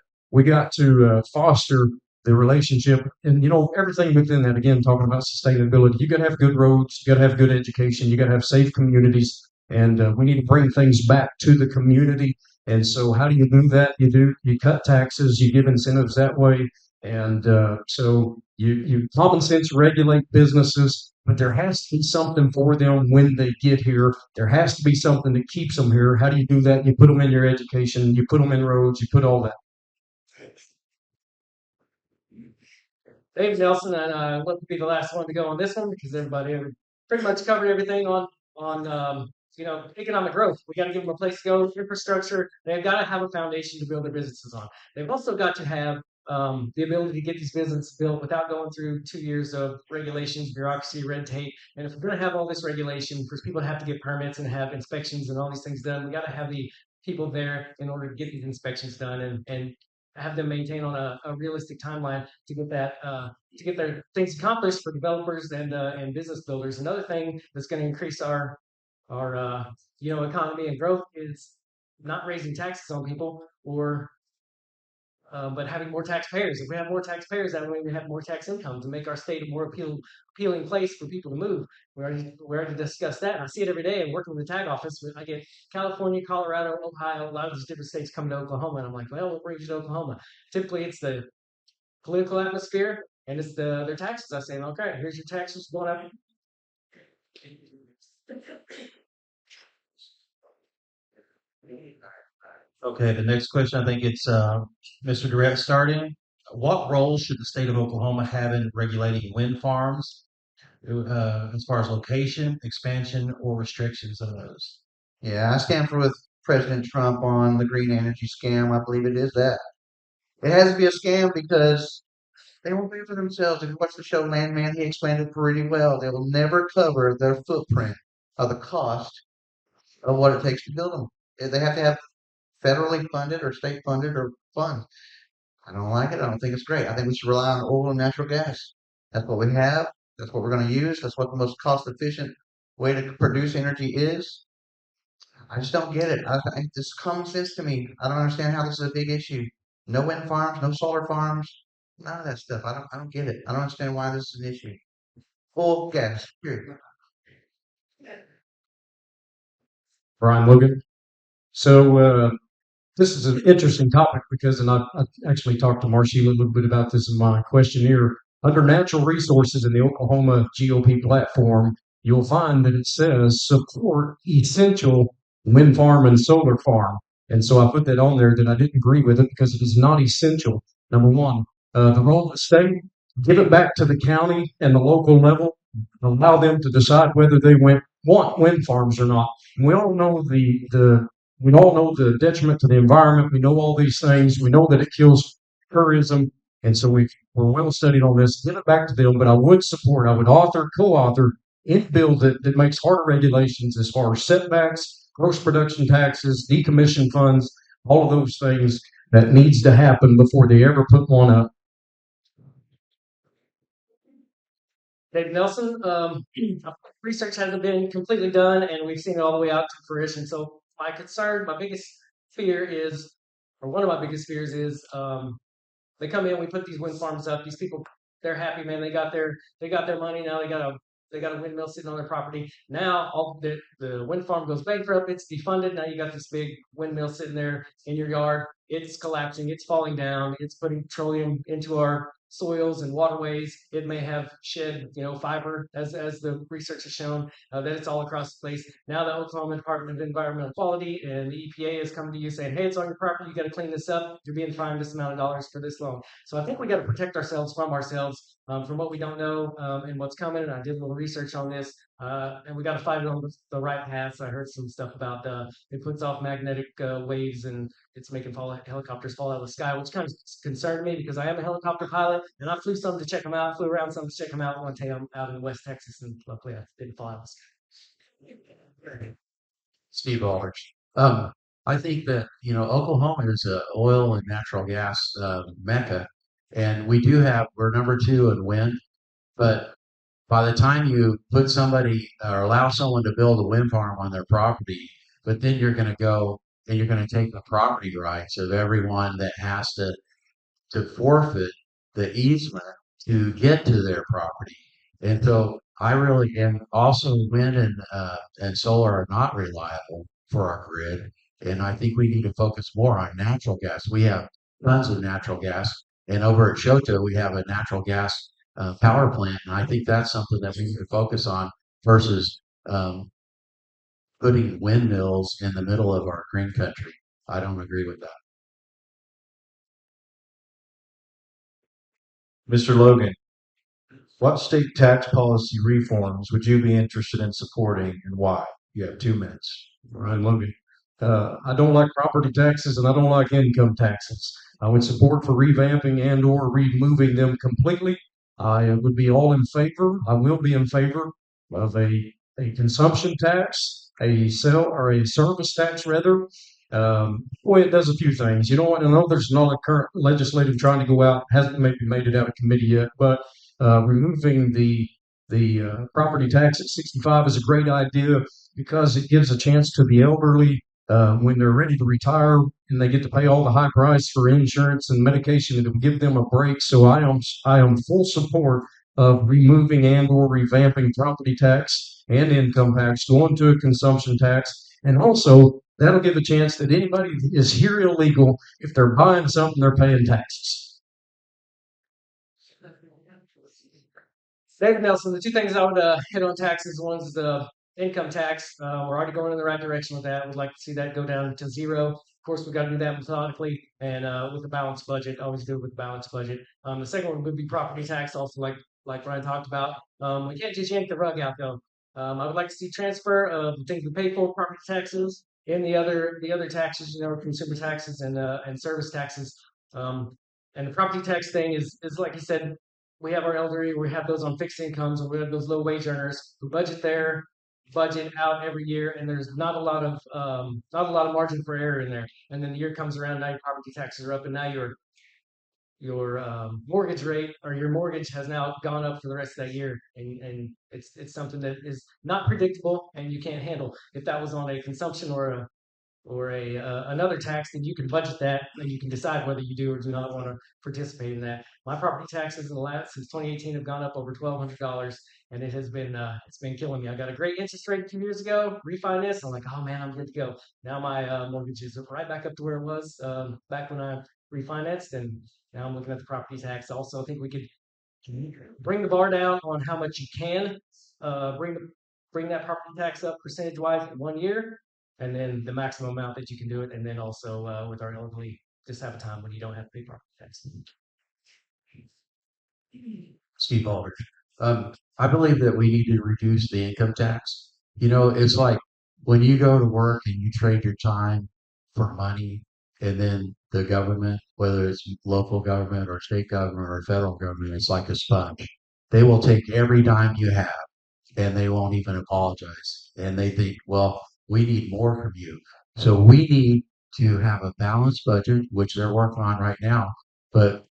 Speaker 5: to foster the relationship, and everything within that. Again, talking about sustainability, you got to have good roads, you got to have good education, you got to have safe communities, and we need to bring things back to the community. And so, how do you do that? You cut taxes, you give incentives that way, and so you common sense regulate businesses. But there has to be something for them when they get here. There has to be something that keeps them here. How do you do that? You put them in your education, you put them in roads, you put all that.
Speaker 6: Dave Nelson, and I want to be the last one to go on this one because everybody pretty much covered everything on economic growth. We got to give them a place to go, infrastructure. They've got to have a foundation to build their businesses on. They've also got to have the ability to get these businesses built without going through 2 years of regulations, bureaucracy, red tape. And if we're going to have all this regulation for people to have to get permits and have inspections and all these things done, we got to have the people there in order to get these inspections done and have them maintain on a realistic timeline to get that to get their things accomplished for developers and business builders. Another thing that's going to increase our economy and growth is not raising taxes on people but having more taxpayers. If we have more taxpayers, that way we have more tax income to make our state a more appealing place for people to move. We already discussed that. And I see it every day. I'm working with the tag office. I get California, Colorado, Ohio, a lot of these different states coming to Oklahoma, and I'm like, well, what brings you to Oklahoma? Typically, it's the political atmosphere and it's their taxes. I say, okay, here's your taxes going up.
Speaker 2: Okay, the next question, I think it's Mr. Durrett starting. What role should the state of Oklahoma have in regulating wind farms as far as location, expansion, or restrictions of those?
Speaker 4: Yeah, I stand with President Trump on the green energy scam. I believe it is that. It has to be a scam because they won't pay for themselves. If you watch the show Landman, he explained it pretty well. They will never cover their footprint of the cost of what it takes to build them. They have to have federally funded or state funded or funds. I don't like it. I don't think it's great. I think we should rely on oil and natural gas. That's what we have. That's what we're going to use. That's what the most cost efficient way to produce energy is. I just don't get it. This is common sense to me. I don't understand how this is a big issue. No wind farms, no solar farms, none of that stuff. I don't get it. I don't understand why this is an issue. Full gas, period.
Speaker 5: Brian Logan. So this is an interesting topic because, and I actually talked to Marshall a little bit about this in my questionnaire. Under natural resources in the Oklahoma GOP platform, you'll find that it says support essential wind farm and solar farm. And so I put that on there that I didn't agree with it because it is not essential. Number one, the role of the state, give it back to the county and the local level, allow them to decide whether they want wind farms or not. We all know we all know the detriment to the environment. We know all these things. We know that it kills tourism. And so we're well studied on this. Give it back to them. But I would co-author any bill that makes harder regulations as far as setbacks, gross production taxes, decommission funds, all of those things that needs to happen before they ever put one up.
Speaker 6: Dave Nelson, research hasn't been completely done, and we've seen it all the way out to fruition. So my biggest fear is, or one of my biggest fears is, they come in, we put these wind farms up. These people, they're happy, man. They got their money now. They got a windmill sitting on their property. Now all the wind farm goes bankrupt. It's defunded. Now you got this big windmill sitting there in your yard. It's collapsing. It's falling down. It's putting petroleum into our soils and waterways. It may have shed, fiber, as the research has shown, that it's all across the place. Now the Oklahoma Department of Environmental Quality and the EPA is coming to you saying, hey, it's on your property, you got to clean this up. You're being fined this amount of dollars for this long. So I think we got to protect ourselves from what we don't know, and what's coming. And I did a little research on this, and we got to fight it on the right paths. I heard some stuff about it puts off magnetic waves, and it's making helicopters fall out of the sky, which kind of concerned me because I am a helicopter pilot, and I flew some to check them out, flew around some to check them out. One day I'm out in West Texas, and luckily I didn't fall out of the sky.
Speaker 3: Steve Aldrich. I think that, Oklahoma is a oil and natural gas mecca, and we're number 2 in wind, but by the time you put somebody or allow someone to build a wind farm on their property, but then you're going to go and you're going to take the property rights of everyone that has to forfeit the easement to get to their property. And so and also wind and solar are not reliable for our grid. And I think we need to focus more on natural gas. We have tons of natural gas. And over at Shoto, we have a natural gas power plant. And I think that's something that we need to focus on versus putting windmills in the middle of our green country. I don't agree with that.
Speaker 7: Mr. Logan, what state tax policy reforms would you be interested in supporting and why? You have 2 minutes.
Speaker 5: Brian Logan. I don't like property taxes and I don't like income taxes. I would support for revamping and or removing them completely. I would be all in favor. I will be in favor of a consumption tax, a service tax rather. Boy, it does a few things. You know what? I know there's not a current legislative trying to go out, hasn't maybe made it out of committee yet, but removing the property tax at 65 is a great idea because it gives a chance to the elderly when they're ready to retire and they get to pay all the high price for insurance and medication. It'll give them a break. So I am full support of removing and or revamping property tax and income tax, going to a consumption tax, and also that'll give a chance that anybody is here illegal, if they're buying something, they're paying taxes.
Speaker 6: David Nelson, the 2 things I would hit on taxes, one's the income tax. We're already going in the right direction with that. We'd like to see that go down to 0. Of course, we've got to do that methodically and with a balanced budget. Always do it with a balanced budget. The second one would be property tax, also like Brian talked about. We can't just yank the rug out though. I would like to see transfer of the things we pay for, property taxes, and the other taxes, consumer taxes and service taxes. And the property tax thing is like you said, we have our elderly, we have those on fixed incomes, and we have those low wage earners who budget out every year, and there's not a lot of margin for error in there. And then the year comes around, now your property taxes are up, and now your mortgage rate or your mortgage has now gone up for the rest of that year, and it's something that is not predictable and you can't handle. If that was on a consumption or another tax, then you can budget that and you can decide whether you do or do not want to participate in that. My property taxes since 2018 have gone up over $1,200, and it has been it's been killing me. I got a great interest rate 2 years ago, refinanced. I'm like, oh man, I'm good to go. Now my mortgage is right back up to where it was back when I refinanced, and now I'm looking at the property tax. Also, I think we could bring the bar down on how much you can bring that property tax up percentage wise in 1 year, and then the maximum amount that you can do it, and then also with our elderly, just have a time when you don't have to pay property tax.
Speaker 3: Steve Aldrich. I believe that we need to reduce the income tax. It's like when you go to work and you trade your time for money, and then the government, whether it's local government or state government or federal government, it's like a sponge. They will take every dime you have and they won't even apologize. And they think, well, we need more from you. So we need to have a balanced budget, which they're working on right now. But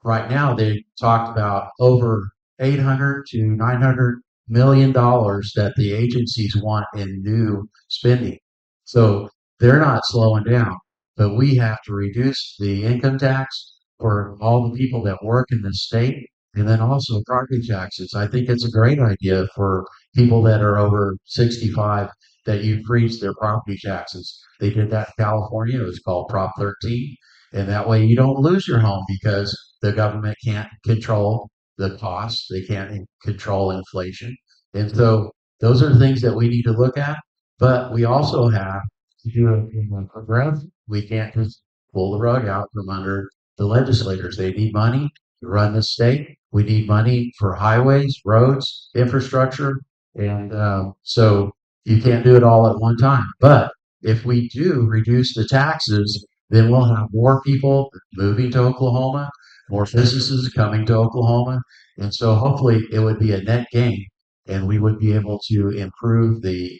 Speaker 3: right now they talked about over 800 to 900 million dollars that the agencies want in new spending. So they're not slowing down, but we have to reduce the income tax for all the people that work in the state, and then also property taxes. I think it's a great idea for people that are over 65 that you freeze their property taxes. They did that in California. It was called Prop 13. And that way you don't lose your home because the government can't control the costs. They can't control inflation. And so those are things that we need to look at. But we also have to do it in a progressive. We can't just pull the rug out from under the legislators. They need money to run the state. We need money for highways, roads, infrastructure. And so you can't do it all at one time. But if we do reduce the taxes, then we'll have more people moving to Oklahoma, more businesses coming to Oklahoma. And so hopefully it would be a net gain and we would be able to improve the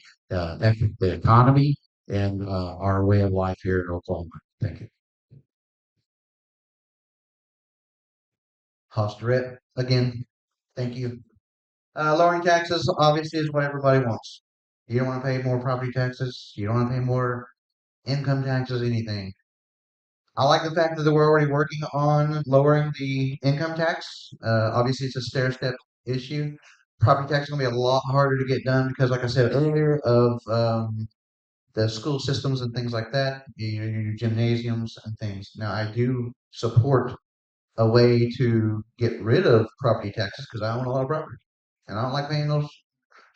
Speaker 3: economy and our way of life here in Oklahoma. Thank you.
Speaker 4: House Direct, again, thank you. Lowering taxes obviously is what everybody wants. You don't want to pay more property taxes. You don't want to pay more income taxes, anything. I like the fact that we're already working on lowering the income tax. Obviously, it's a stair-step issue. Property tax is going to be a lot harder to get done because, like I said earlier, of the school systems and things like that, your gymnasiums and things. Now, I do support a way to get rid of property taxes because I own a lot of property, and I don't like paying those.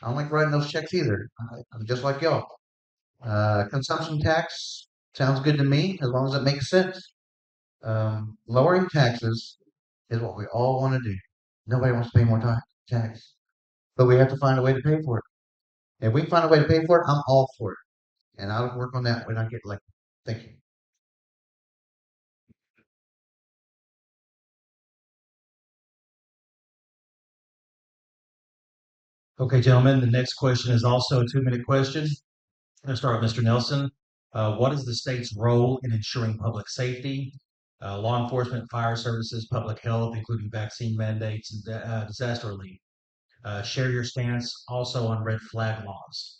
Speaker 4: I don't like writing those checks either. I'm just like y'all. Consumption tax sounds good to me as long as it makes sense. Lowering taxes is what we all want to do. Nobody wants to pay more tax, but we have to find a way to pay for it. If we can find a way to pay for it, I'm all for it, and I'll work on that when I get elected. Thank you.
Speaker 2: Okay, gentlemen, the next question is also a 2-minute question. I'm going to start with Mr. Nelson. What is the state's role in ensuring public safety, law enforcement, fire services, public health, including vaccine mandates and disaster relief? Share your stance also on red flag laws.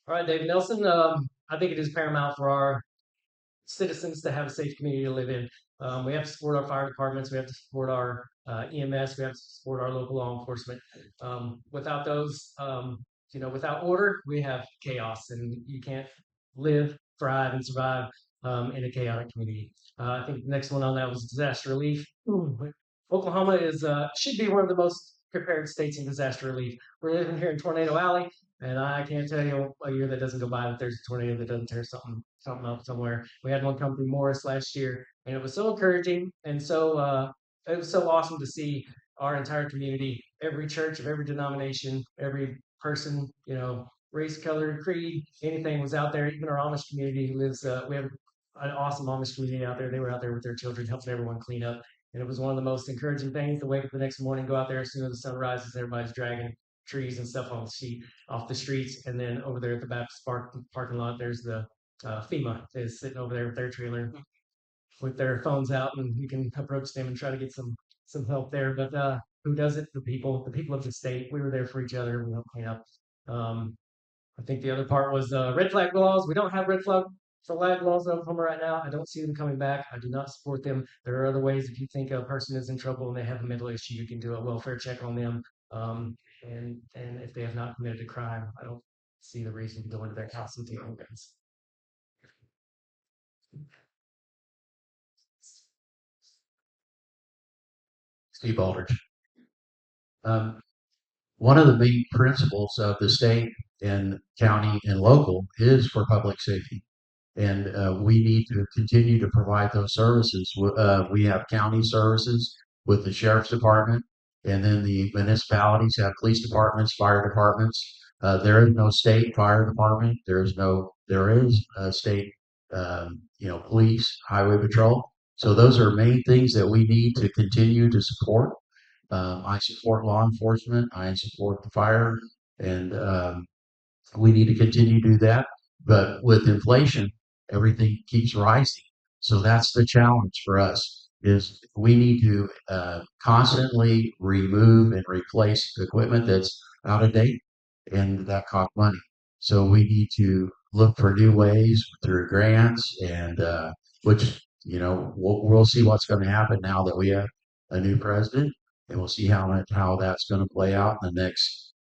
Speaker 6: All right, Dave Nelson. I think it is paramount for our citizens to have a safe community to live in. We have to support our fire departments. We have to support our EMS. We have to support our local law enforcement. Without those, without order, we have chaos, and you can't live, thrive, and survive in a chaotic community. I think the next one on that was disaster relief. Oklahoma should be one of the most prepared states in disaster relief. We're living here in Tornado Alley, and I can't tell you a year that doesn't go by that there's a tornado that doesn't tear something up somewhere. We had one come through Morris last year, and it was so encouraging and so it was so awesome to see our entire community, every church of every denomination, every person, race, color, creed, anything was out there. Even our Amish community lives. We have an awesome Amish community out there. They were out there with their children, helping everyone clean up. And it was one of the most encouraging things to wake up the next morning, go out there as soon as the sun rises, everybody's dragging trees and stuff off the streets. And then over there at the Baptist parking lot, there's the FEMA is sitting over there with their trailer with their phones out, and you can approach them and try to get some help there. But who does it? The people of the state. We were there for each other. We helped clean up. I think the other part was red flag laws. We don't have red flag laws in Oklahoma right now. I don't see them coming back. I do not support them. There are other ways. If you think a person is in trouble and they have a mental issue, you can do a welfare check on them. And if they have not committed a crime, I don't see the reason to go into their house and take their guns.
Speaker 3: Steve Aldridge. One of the main principles of the state and county and local is for public safety. And we need to continue to provide those services. We have county services with the sheriff's department, and then the municipalities have police departments, fire departments. There is no state fire department. There is a state, police, highway patrol. So those are main things that we need to continue to support. I support law enforcement. I support the fire, and we need to continue to do that. But with inflation, everything keeps rising. So that's the challenge for us is we need to constantly remove and replace equipment that's out of date, and that costs money. So we need to look for new ways through grants and which, we'll see what's going to happen now that we have a new president, and we'll see how that's going to play out in the next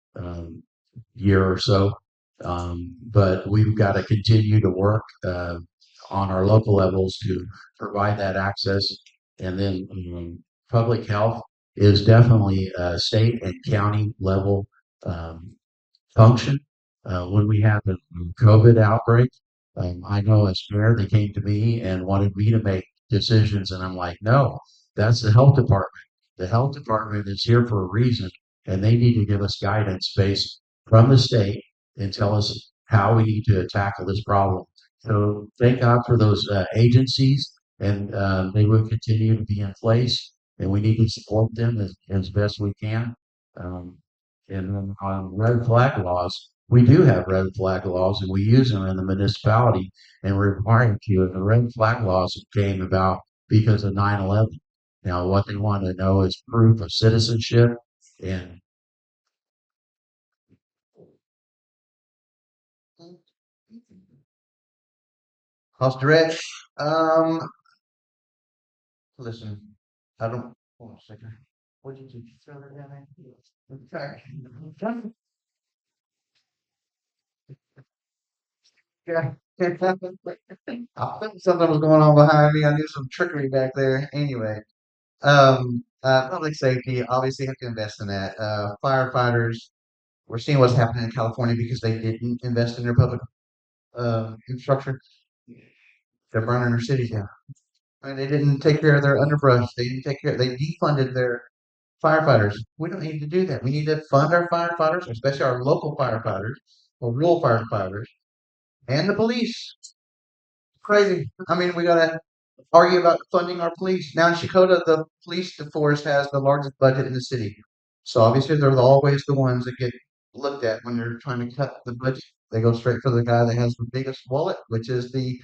Speaker 3: year or so. But we've got to continue to work on our local levels to provide that access. And then public health is definitely a state and county level um, function. When we had the COVID outbreak, I know as mayor, they came to me and wanted me to make decisions. And I'm like, no, that's the health department. The health department is here for a reason, and they need to give us guidance based from the state and tell us how we need to tackle this problem. So thank God for those agencies, and they will continue to be in place, and we need to support them as best we can. Um, and then on red flag laws, we do have red flag laws, and we use them in the municipality, and we're required to. And the red flag laws came about because of 9/11. Now, what they want to know is proof of citizenship, and
Speaker 4: House direct. Listen, I don't. Hold on a second. What did you throw that down there? Okay. Yeah. I think something was going on behind me. I knew some trickery back there. Anyway, public safety, obviously have to invest in that. Firefighters, we're seeing what's happening in California because they didn't invest in their public infrastructure. They're burning their cities down. And they didn't take care of their underbrush. They didn't take care. They defunded their firefighters. We don't need to do that. We need to fund our firefighters, especially our local firefighters or rural firefighters, and the police. Crazy. I mean, we gotta argue about funding our police. Now in Dakota, the police force has the largest budget in the city. So obviously they're always the ones that get looked at when they're trying to cut the budget. They go straight for the guy that has the biggest wallet, which is the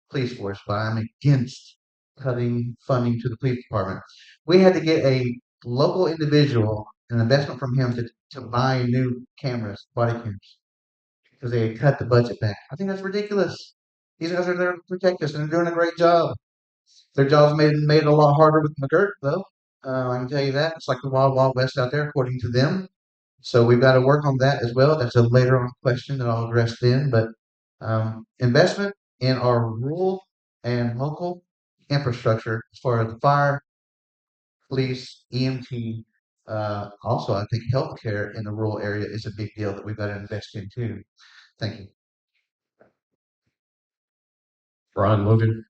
Speaker 4: police force. But I'm against cutting funding to the police department. We had to get a local individual, an investment from him to buy new cameras, body cams, because they had cut the budget back. I think that's ridiculous. These guys are there to protect us, and they're doing a great job. Their job's made it a lot harder with McGirt, though. I can tell you that. It's like the wild, wild west out there, according to them. So we've got to work on that as well. That's a later on question that I'll address then. But investment in our rural and local infrastructure as far as the fire, police, EMT. Also, I think healthcare in the rural area is a big deal that we've got to invest in too. Thank you.
Speaker 5: Brian Logan.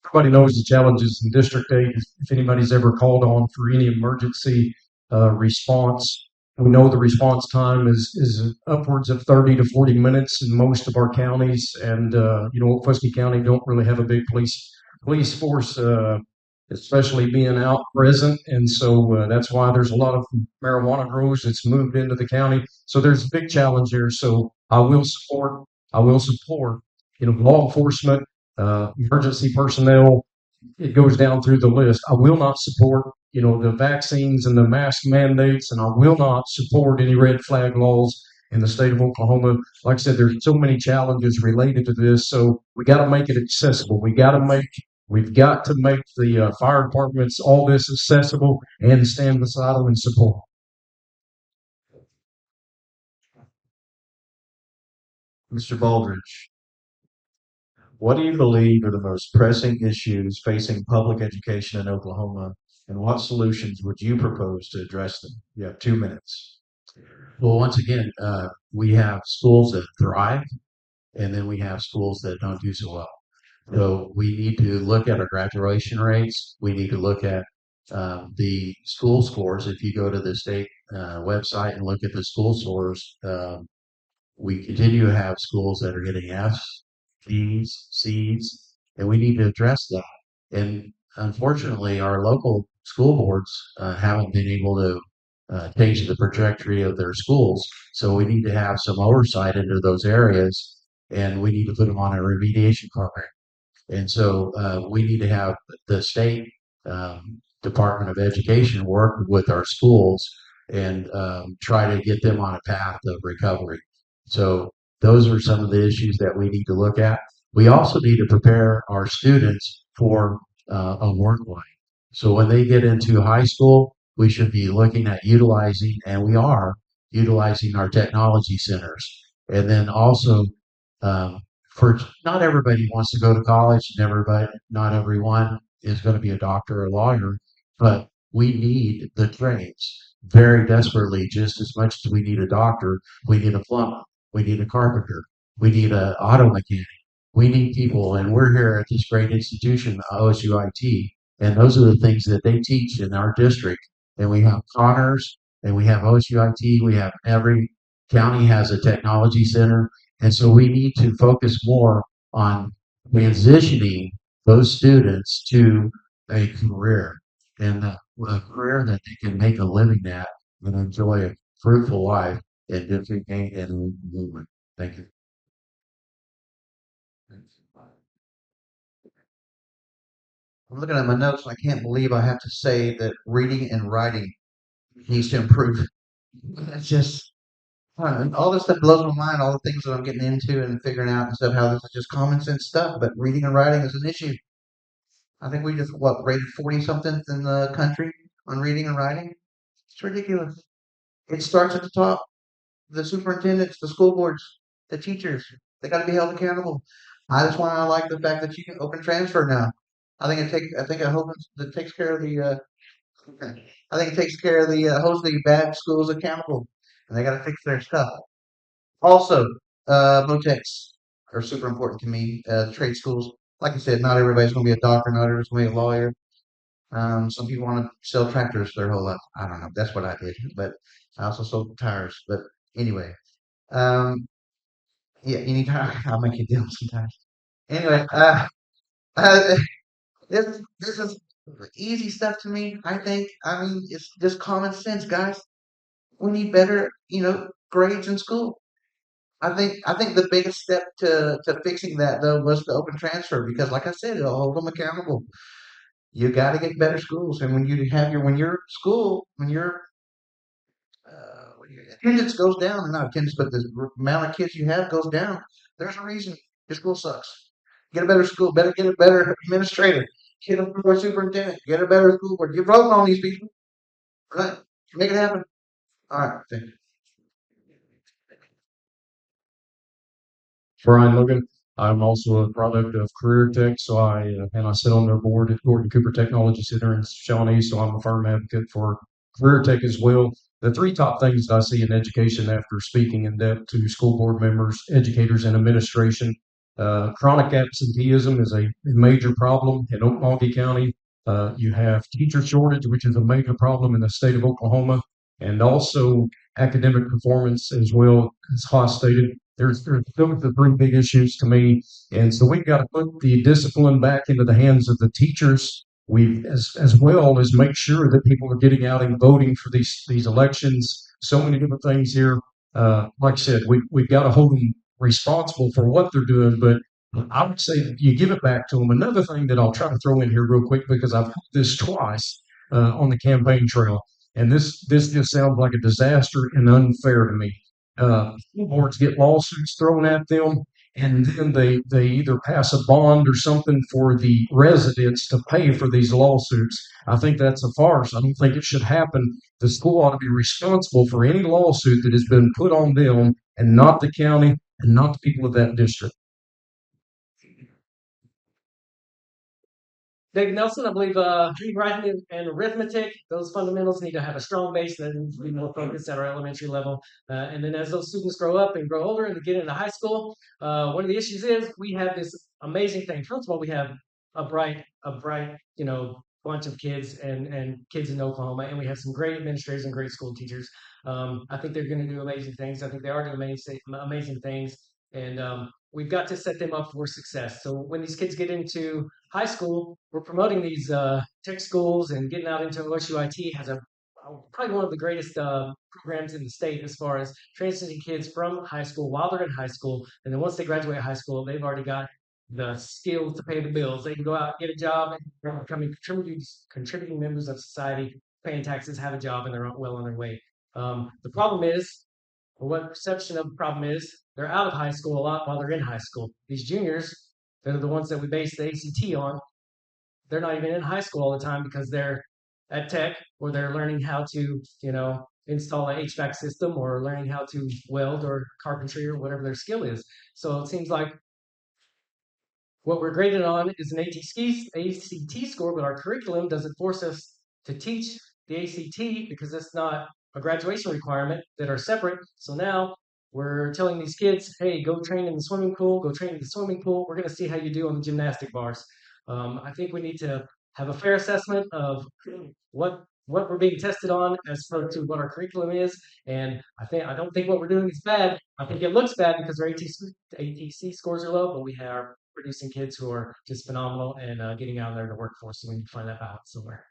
Speaker 5: Everybody knows the challenges in District 8. If anybody's ever called on for any emergency response, we know the response time is upwards of 30 to 40 minutes in most of our counties. And, Okmulgee County don't really have a big police force, especially being out present. And so that's why there's a lot of marijuana growers that's moved into the county. So there's a big challenge here. So I will support, law enforcement, emergency personnel. It goes down through the list. I will not support, the vaccines and the mask mandates, and I will not support any red flag laws in the state of Oklahoma. Like I said, there's so many challenges related to this, so we got to make it accessible. We've got to make the fire departments all this accessible and stand beside them and support.
Speaker 7: Mr. Baldridge, what do you believe are the most pressing issues facing public education in Oklahoma, and what solutions would you propose to address them? You have 2 minutes.
Speaker 3: well, once again, we have schools that thrive, and then we have schools that don't do so well. So we need to look at our graduation rates. We need to look at the school scores. If you go to the state website and look at the school scores, we continue to have schools that are getting Fs, Bs, Cs, and we need to address that. And unfortunately, our local school boards haven't been able to change the trajectory of their schools. So we need to have some oversight into those areas, and we need to put them on a remediation program. And so we need to have the state Department of Education work with our schools and try to get them on a path of recovery. So those are some of the issues that we need to look at. We also need to prepare our students for a work life. So when they get into high school, we should be looking at utilizing, and we are utilizing our technology centers. And then also for not everybody wants to go to college, not everyone is going to be a doctor or a lawyer, but we need the trades very desperately, just as much as we need a doctor. We need a plumber, we need a carpenter, we need an auto mechanic. We need people, and we're here at this great institution, OSUIT, and those are the things that they teach in our district. And we have Connors, and we have OSUIT, we have every county has a technology center, and so we need to focus more on transitioning those students to a career and a career that they can make a living at and enjoy a fruitful life in district and movement. Thank you.
Speaker 4: I'm looking at my notes and I can't believe I have to say that reading and writing needs to improve. It's just all this stuff blows my mind, all the things that I'm getting into and figuring out and stuff, how this is just common sense stuff, but reading and writing is an issue. I think we just rated 40 something in the country on reading and writing. It's ridiculous. It starts at the top. The superintendents, the school boards, the teachers, they got to be held accountable. That's why I like the fact that you can open transfer now. I hope that takes care of the I think it takes care of the holds the bad schools accountable, and they got to fix their stuff. Also, MOTECs are super important to me. Trade schools, like I said, not everybody's going to be a doctor, not everybody's going to be a lawyer. Some people want to sell tractors their whole life. I don't know. That's what I did, but I also sold tires. But anyway, um, yeah, you need to. I'll make you deal sometimes. Anyway, uh, this is easy stuff to me. I think. I mean, it's just common sense, guys. We need better, grades in school. I think the biggest step to fixing that though was the open transfer because, like I said, it'll hold them accountable. You got to get better schools, and when your school when your attendance goes down, and not attendance, but the amount of kids you have goes down. There's a reason your school sucks. Get a better school, better get a better administrator, get a better superintendent, get a better school board. You're voting on these people, right? Make it happen. All right, thank you.
Speaker 5: Brian Logan. I'm also a product of Career Tech, so I sit on their board at Gordon Cooper Technology Center in Shawnee. So I'm a firm advocate for Career Tech as well. The three top things that I see in education after speaking in depth to school board members, educators, and administration. Chronic absenteeism is a major problem in Okmulgee County. You have teacher shortage, which is a major problem in the state of Oklahoma, and also academic performance as well, as Haas stated. There's those are the three big issues to me, and so we've got to put the discipline back into the hands of the teachers. We as well as make sure that people are getting out and voting for these elections. So many different things here. Like I said, we've got to hold them responsible for what they're doing, but I would say that you give it back to them. Another thing that I'll try to throw in here real quick because I've heard this twice on the campaign trail, and this just sounds like a disaster and unfair to me. School boards get lawsuits thrown at them, and then they either pass a bond or something for the residents to pay for these lawsuits. I think that's a farce. I don't think it should happen. The school ought to be responsible for any lawsuit that has been put on them and not the county and not the people of that district.
Speaker 6: David Nelson, I believe reading, writing, and arithmetic, those fundamentals need to have a strong base that needs to be more focused at our elementary level. And then as those students grow up and grow older and get into high school, one of the issues is we have this amazing thing. First of all, we have a bright, bunch of kids and kids in Oklahoma, and we have some great administrators and great school teachers. I think they're going to do amazing things. I think they are doing amazing things. And we've got to set them up for success. So when these kids get into high school, we're promoting these tech schools and getting out into OSUIT has probably one of the greatest programs in the state as far as transitioning kids from high school while they're in high school. And then once they graduate high school, they've already got the skills to pay the bills. They can go out, get a job, and becoming contributing members of society, paying taxes, have a job, and they're well on their way. The problem is, or what perception of the problem is, they're out of high school a lot while they're in high school. These juniors, they're the ones that we base the ACT on. They're not even in high school all the time because they're at tech or they're learning how to, install an HVAC system or learning how to weld or carpentry or whatever their skill is. So it seems like what we're graded on is an ACT score, but our curriculum doesn't force us to teach the ACT because it's not a graduation requirement that are separate. So now we're telling these kids, hey, go train in the swimming pool, go train in the swimming pool. We're going to see how you do on the gymnastic bars. I think we need to have a fair assessment of what we're being tested on as opposed to what our curriculum is. And I don't think what we're doing is bad. I think it looks bad because our ATC scores are low, but we are producing kids who are just phenomenal and getting out there in the workforce. So we need to find that balance somewhere.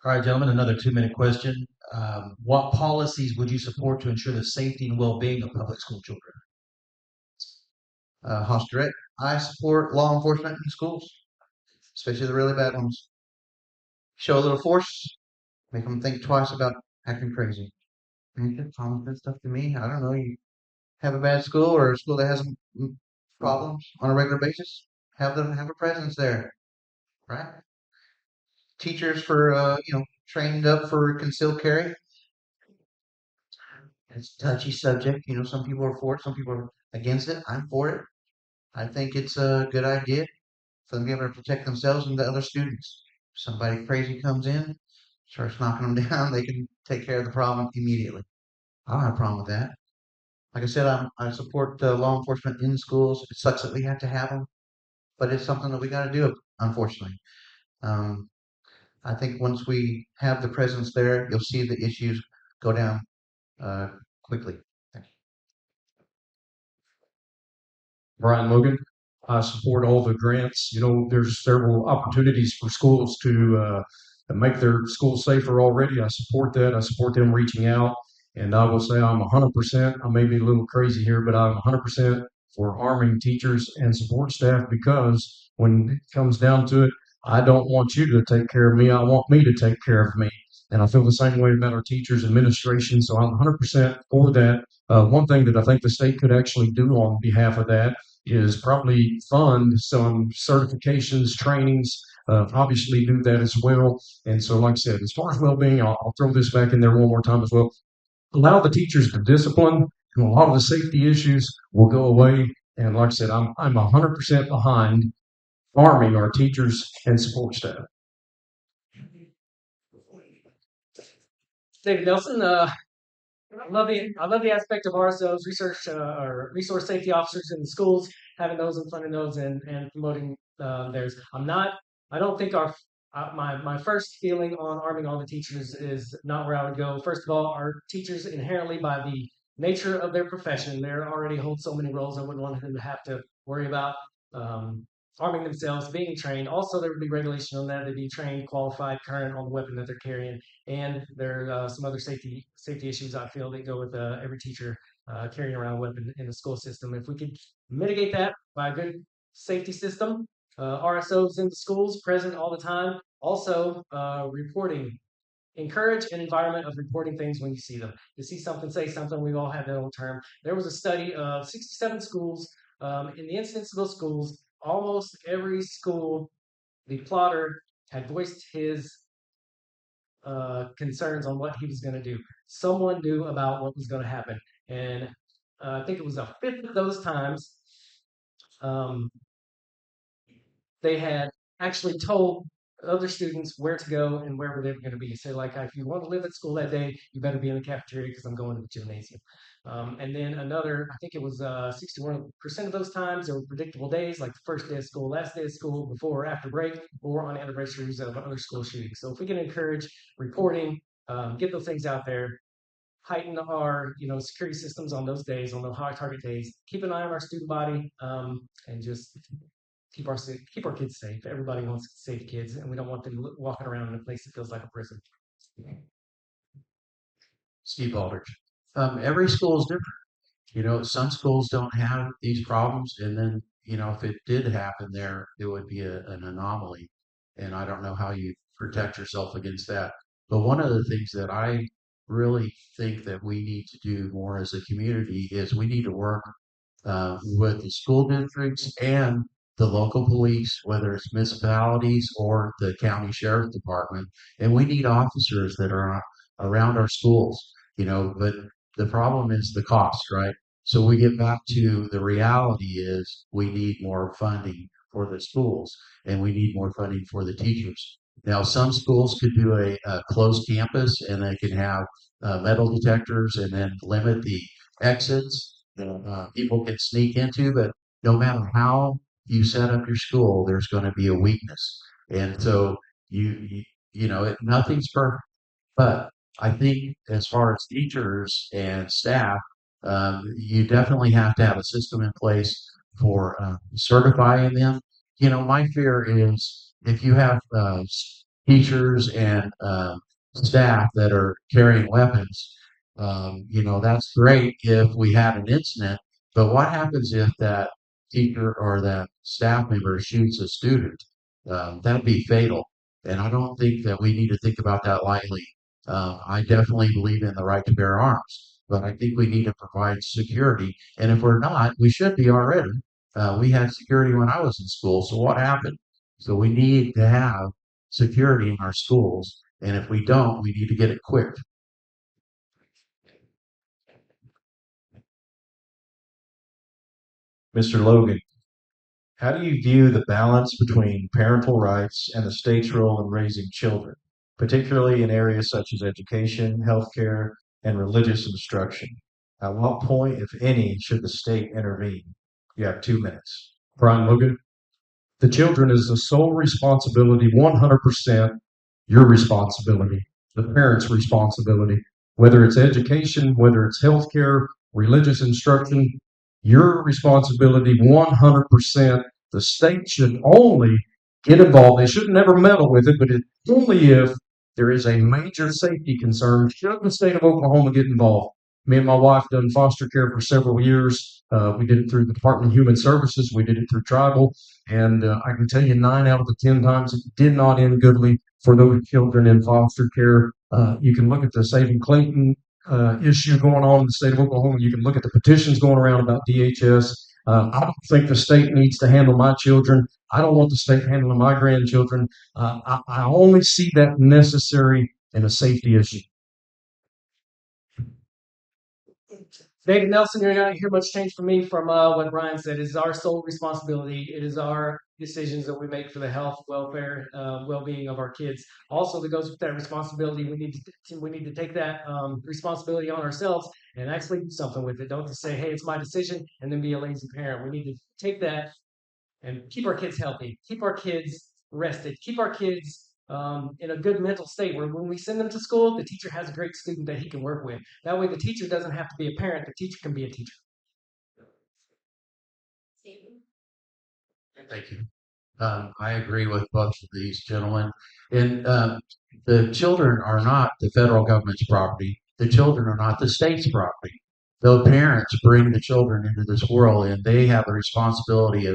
Speaker 3: All right, gentlemen, another 2-minute question. What policies would you support to ensure the safety and well-being of public school children?
Speaker 4: Hoster, I support law enforcement in schools, especially the really bad ones. Show a little force, make them think twice about acting crazy. Common sense stuff to me. I don't know. You have a bad school or a school that has problems on a regular basis. Have a presence there, right? Teachers for trained up for concealed carry. It's a touchy subject. Some people are for it, some people are against it. I'm for it. I think it's a good idea for them to be able to protect themselves and the other students. If somebody crazy comes in, starts knocking them down, they can take care of the problem immediately. I don't have a problem with that. Like I said, I support law enforcement in schools. It sucks that we have to have them, but it's something that we got to do, unfortunately. Um, I think once we have the presence there, you'll see the issues go down quickly.
Speaker 5: Brian Logan. I support all the grants. There's several opportunities for schools to make their schools safer already. I support that. I support them reaching out. And I will say I'm 100%, I may be a little crazy here, but I'm 100% for arming teachers and support staff because when it comes down to it, I don't want you to take care of me. I want me to take care of me. And I feel the same way about our teachers administration. So I'm 100% for that. One thing that I think the state could actually do on behalf of that is probably fund some certifications, trainings, obviously do that as well. And so, like I said, as far as well-being, I'll throw this back in there one more time as well. Allow the teachers to discipline, and a lot of the safety issues will go away. And like I said, I'm 100% behind arming our teachers and support staff.
Speaker 6: David Nelson, I love the aspect of RSOs, or resource safety officers in the schools, having those and funding those and promoting theirs. I don't think my first feeling on arming all the teachers is not where I would go. First of all, our teachers inherently, by the nature of their profession, they already hold so many roles. I wouldn't want them to have to worry about arming themselves, being trained. Also, there would be regulation on that. They'd be trained, qualified, current on the weapon that they're carrying. And there are some other safety issues I feel that go with every teacher carrying around a weapon in the school system. If we could mitigate that by a good safety system, RSOs in the schools present all the time. Also, reporting. Encourage an environment of reporting things when you see them. You see something, say something. We've all had that old term. There was a study of 67 schools. In the instance of those schools, almost every school, the plotter had voiced his concerns on what he was going to do. Someone knew about what was going to happen. And I think it was a fifth of those times they had actually told other students where to go and where they were going to be. So, like, if you want to live at school that day, you better be in the cafeteria because I'm going to the gymnasium. And then another, I think it was 61% of those times, there were predictable days, like the first day of school, last day of school, before or after break, or on anniversaries of other school shootings. So if we can encourage reporting, get those things out there, heighten our security systems on those days, on the high target days, keep an eye on our student body, and just keep our kids safe. Everybody wants safe kids, and we don't want them walking around in a place that feels like a prison.
Speaker 3: Steve Aldrich. Every school is different. Some schools don't have these problems, and then if it did happen there, it would be an anomaly. And I don't know how you protect yourself against that. But one of the things that I really think that we need to do more as a community is we need to work with the school districts and the local police, whether it's municipalities or the county sheriff department, and we need officers that are around our schools, but the problem is the cost, right? So we get back to the reality is we need more funding for the schools and we need more funding for the teachers. Now, some schools could do a closed campus and they can have metal detectors and then limit the exits that people can sneak into. But no matter how you set up your school, there's going to be a weakness. And so nothing's perfect. But I think as far as teachers and staff, you definitely have to have a system in place for certifying them. My fear is if you have teachers and staff that are carrying weapons, that's great if we had an incident. But what happens if that teacher or that staff member shoots a student? That'd be fatal. And I don't think that we need to think about that lightly. I definitely believe in the right to bear arms, but I think we need to provide security. And if we're not, we should be already. We had security when I was in school. So what happened? So we need to have security in our schools. And if we don't, we need to get it quick.
Speaker 7: Mr. Logan, how do you view the balance between parental rights and the state's role in raising children, particularly in areas such as education, healthcare, and religious instruction? At what point, if any, should the state intervene? You have 2 minutes.
Speaker 5: Brian Logan, the children is the sole responsibility, 100% your responsibility, the parents' responsibility, whether it's education, whether it's healthcare, religious instruction, your responsibility 100%. The state should only get involved. They should never meddle with it, but only if there is a major safety concern should the state of Oklahoma get involved. Me and my wife done foster care for several years. We did it through the Department of Human Services. We did it through tribal. And I can tell you 9 out of the 10 times it did not end goodly for those children in foster care. You can look at the Saving Clayton issue going on in the state of Oklahoma. You can look at the petitions going around about DHS. I don't think the state needs to handle my children. I don't want the state handling my grandchildren. I only see that necessary in a safety issue.
Speaker 6: David Nelson, you're not going to hear much change from me from what Brian said. It is our sole responsibility. It is our decisions that we make for the health, welfare, well-being of our kids. Also, that goes with that responsibility. We need to take that responsibility on ourselves and actually do something with it. Don't just say, "Hey, it's my decision," and then be a lazy parent. We need to take that and keep our kids healthy, keep our kids rested, keep our kids in a good mental state where when we send them to school, the teacher has a great student that he can work with. That way the teacher doesn't have to be a parent, the teacher can be a teacher.
Speaker 3: Thank you. I agree with both of these gentlemen. And the children are not the federal government's property. The children are not the state's property. The parents bring the children into this world and they have the responsibility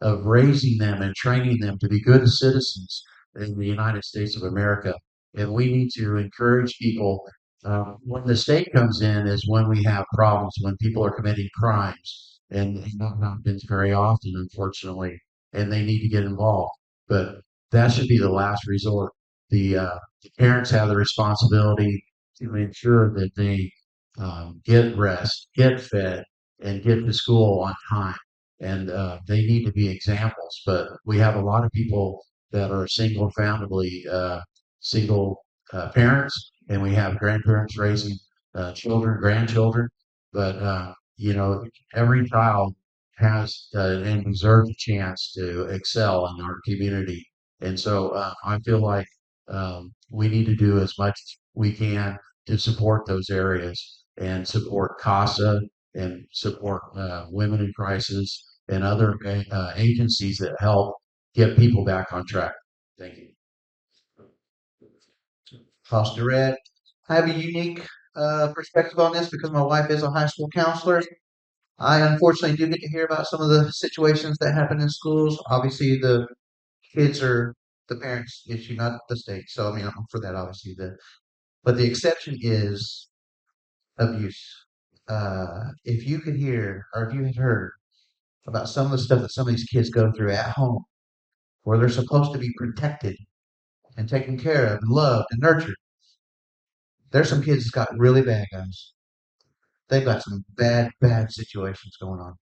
Speaker 3: of raising them and training them to be good citizens in the United States of America. And we need to encourage people. When the state comes in is when we have problems, when people are committing crimes. And that happens very often, unfortunately, and they need to get involved. But that should be the last resort. The parents have the responsibility to ensure that they get rest, get fed, and get to school on time. And they need to be examples. But we have a lot of people that are single parents, and we have grandparents raising children, grandchildren. But every child has and deserves a chance to excel in our community. And so I feel like we need to do as much as we can to support those areas and support CASA and support Women in Crisis and other agencies that help get people back on track. Thank you.
Speaker 4: Pastor Red, I have a unique perspective on this because my wife is a high school counselor. I unfortunately do get to hear about some of the situations that happen in schools. Obviously, the kids are the parents' issue, not the state. So, I mean, I'm for that, obviously. But the exception is abuse. If you could hear, or if you had heard about some of the stuff that some of these kids go through at home, where they're supposed to be protected and taken care of and loved and nurtured. There's some kids that's got really bad, guys. They've got some bad, bad situations going on.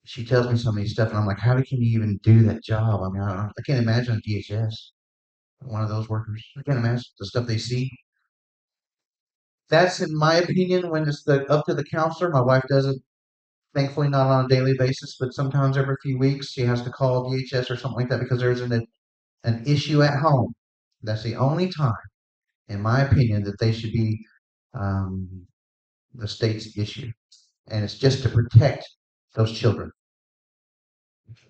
Speaker 4: She tells me some of these stuff, and I'm like, how can you even do that job? I mean, I can't imagine a DHS, one of those workers. I can't imagine the stuff they see. That's, in my opinion, when it's up to the counselor. My wife does it, thankfully, not on a daily basis, but sometimes every few weeks she has to call DHS or something like that because there's an issue at home. That's the only time, in my opinion, that they should be the state's issue. And it's just to protect those children.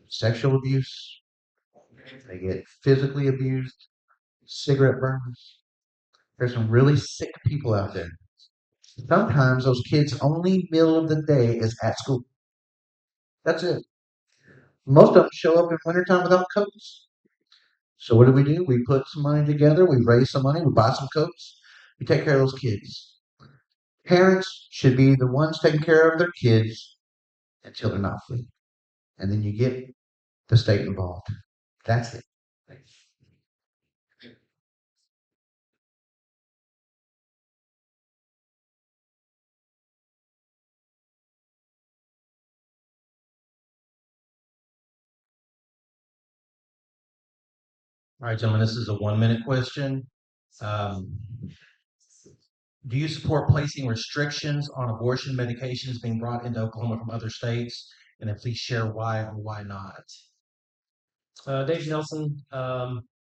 Speaker 4: Sexual abuse, they get physically abused, cigarette burns. There's some really sick people out there. Sometimes those kids' only meal of the day is at school. That's it. Most of them show up in wintertime without coats. So what do? We put some money together, we raise some money, we buy some coats, we take care of those kids. Parents should be the ones taking care of their kids until they're not free. And then you get the state involved. That's it.
Speaker 7: All right, gentlemen, this is a 1 minute question. Do you support placing restrictions on abortion medications being brought into Oklahoma from other states? And then please share why or why not.
Speaker 6: Dave Nelson,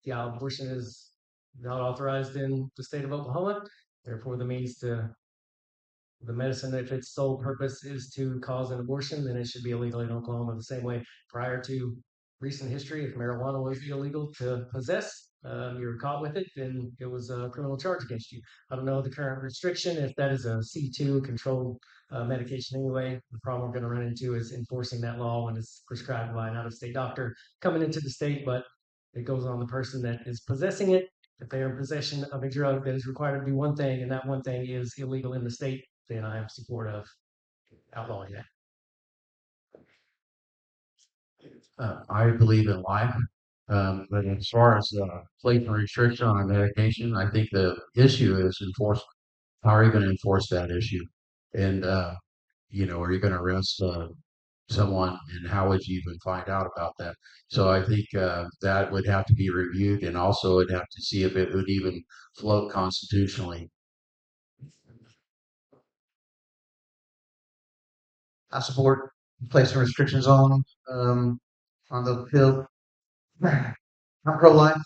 Speaker 6: yeah, abortion is not authorized in the state of Oklahoma. Therefore, the medicine, if its sole purpose is to cause an abortion, then it should be illegal in Oklahoma the same way. Prior to recent history, if marijuana was illegal to possess, you were caught with it, then it was a criminal charge against you. I don't know the current restriction, if that is a C2 controlled medication anyway. The problem we're going to run into is enforcing that law when it's prescribed by an out-of-state doctor coming into the state, but it goes on the person that is possessing it. If they are in possession of a drug that is required to do one thing, and that one thing is illegal in the state, then I am support of outlawing that.
Speaker 3: I believe in life, but as far as placing a restriction on a medication, I think the issue is enforcement. How are you going to enforce that issue? And are you going to arrest someone, and how would you even find out about that? So I think that would have to be reviewed, and also would have to see if it would even float constitutionally.
Speaker 4: I support placing restrictions on the pill. I'm pro-life.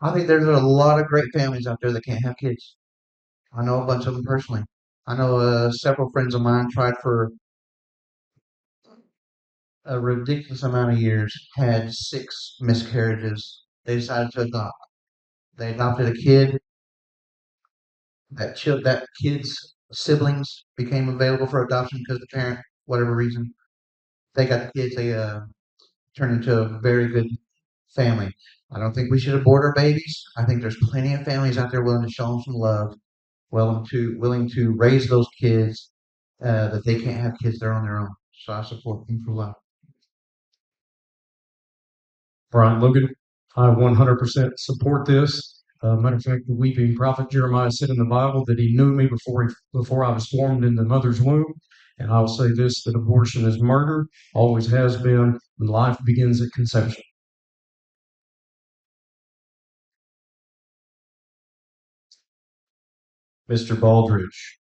Speaker 4: I think there's a lot of great families out there that can't have kids. I know a bunch of them personally. I know several friends of mine tried for a ridiculous amount of years, had 6 miscarriages. They decided to adopt. They adopted a kid. That kid's siblings became available for adoption because the parent, whatever reason, they got the kids. They turned into a very good family. I don't think we should abort our babies. I think there's plenty of families out there willing to show them some love, willing to raise those kids that they can't have kids there on their own. So I support them for life.
Speaker 5: Brian Logan, I 100% support this. Matter of fact, the weeping prophet Jeremiah said in the Bible that he knew me before I was formed in the mother's womb. And I'll say this, that abortion is murder, always has been, and life begins at conception.
Speaker 7: Mr. Baldridge,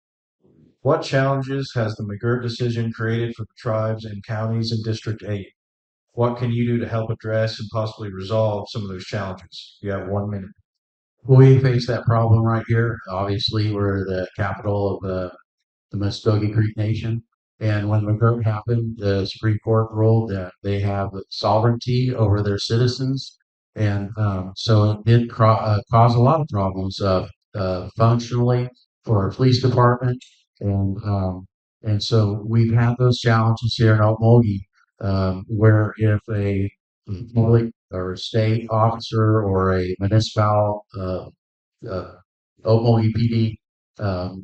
Speaker 7: what challenges has the McGirt decision created for the tribes and counties in District 8? What can you do to help address and possibly resolve some of those challenges? You have 1 minute.
Speaker 3: We face that problem right here. Obviously, we're the capital of the Muskogee Creek Nation. And when McGirt happened, the Supreme Court ruled that they have sovereignty over their citizens. And so it did cause a lot of problems functionally for our police department. And so we've had those challenges here in Okmulgee, where if a public or a state officer or a municipal Okmulgee PD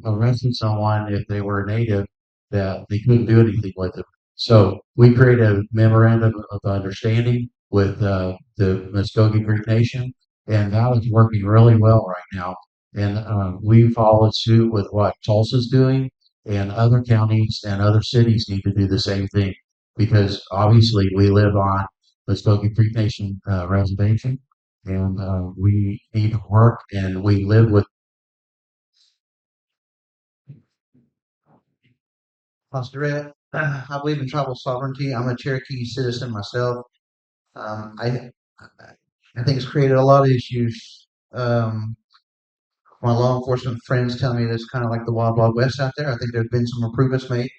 Speaker 3: arrested someone, if they were a native, that they couldn't do anything with it. So we created a memorandum of understanding with the Muskogee Creek Nation, and that is working really well right now. And we followed suit with what Tulsa's doing, and other counties and other cities need to do the same thing because obviously we live on Muskogee Creek Nation reservation, and we need to work, and we live with.
Speaker 4: Pastor, I believe in tribal sovereignty. I'm a Cherokee citizen myself. Um, I I think it's created a lot of issues. My law enforcement friends tell me it's kind of like the Wild Wild West out there. I think there's been some improvements made,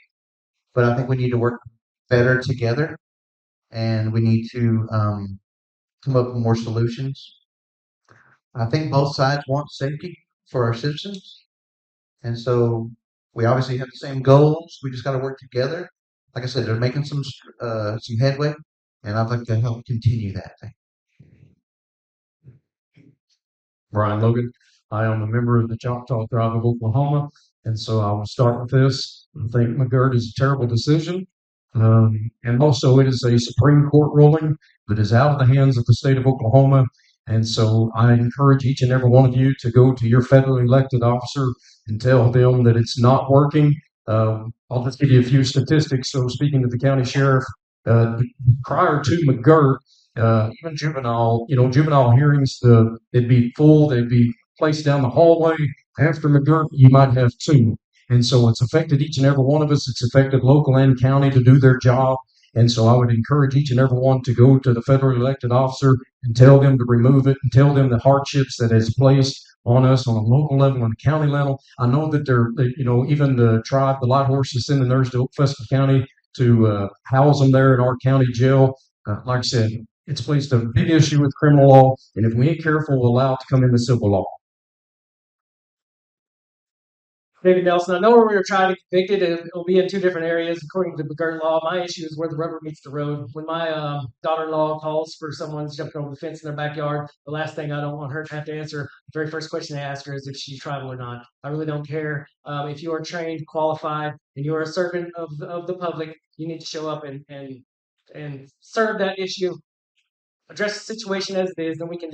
Speaker 4: but I think we need to work better together, and we need to come up with more solutions. I think both sides want safety for our citizens, and so we obviously have the same goals. We just got to work together. Like I said, they're making some headway, and I'd like to help continue that thing.
Speaker 5: Brian Logan. I am a member of the Choctaw Tribe of Oklahoma, and so I will start with this. I think McGirt is a terrible decision, and also it is a Supreme Court ruling that is out of the hands of the state of Oklahoma. And so I encourage each and every one of you to go to your federally elected officer and tell them that it's not working. I'll just give you a few statistics. So speaking to the county sheriff, prior to McGirt, even juvenile hearings, they'd be full, they'd be placed down the hallway. After McGirt, you might have two. And so it's affected each and every one of us. It's affected local and county to do their job. And so I would encourage each and every one to go to the federally elected officer and tell them to remove it and tell them the hardships that is placed on us on a local level and a county level. I know that even the tribe, the Light Horse is sending theirs to Fusco County to house them there in our county jail. Like I said, it's placed a big issue with criminal law, and if we ain't careful, we'll allow it to come into civil law.
Speaker 6: David Nelson, I know where we were trying to convict it. It'll be in two different areas according to the McGirt law. My issue is where the rubber meets the road. When my daughter-in-law calls for someone jumping over the fence in their backyard, the last thing I don't want her to have to answer, the very first question I ask her is if she's tribal or not. I really don't care. If you are trained, qualified, and you are a servant of the public, you need to show up and serve that issue. Address the situation as it is, then we can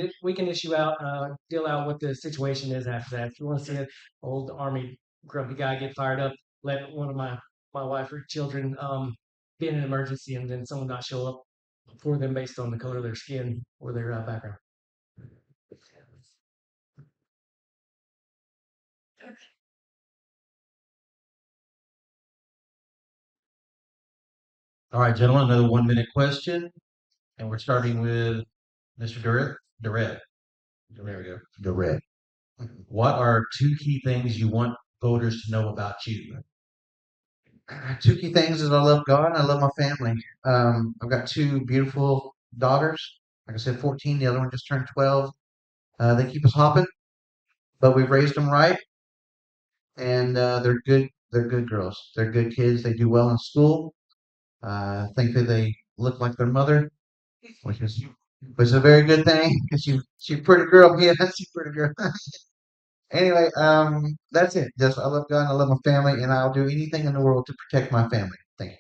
Speaker 6: deal out what the situation is after that. If you want to see an old Army grumpy guy get fired up, let one of my wife or children be in an emergency, and then someone not show up for them based on the color of their skin or their background.
Speaker 2: All right, gentlemen, another 1 minute question. And we're starting with Mr. Durrett. There we go.
Speaker 4: The red.
Speaker 2: What are two key things you want voters to know about you?
Speaker 4: Two key things is I love God and I love my family. I've got two beautiful daughters. Like I said, 14. The other one just turned 12. They keep us hopping, but we've raised them right, and they're good. They're good girls. They're good kids. They do well in school. I think that they look like their mother, which is a very good thing because she's a pretty girl. Yeah, she's a pretty girl. Anyway, that's it. Just I love God and I love my family, and I'll do anything in the world to protect my family. Thank you.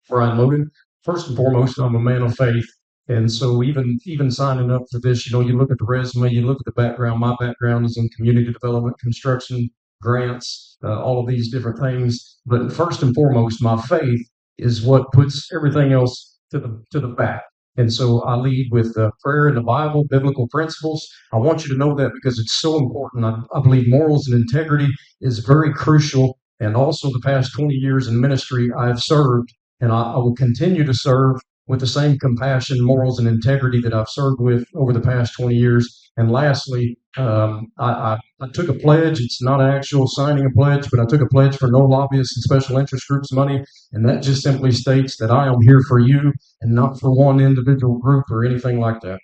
Speaker 5: Brian Logan. First and foremost, I'm a man of faith. And so even signing up for this, you look at the resume, you look at the background. My background is in community development, construction, grants, all of these different things. But first and foremost, my faith is what puts everything else to the back. And so I lead with prayer and the Bible, biblical principles. I want you to know that because it's so important. I believe morals and integrity is very crucial. And also the past 20 years in ministry, I've served, and I will continue to serve with the same compassion, morals, and integrity that I've served with over the past 20 years. And lastly, I took a pledge. It's not actual signing a pledge, but I took a pledge for no lobbyists and special interest groups money. And that just simply states that I am here for you and not for one individual group or anything like that.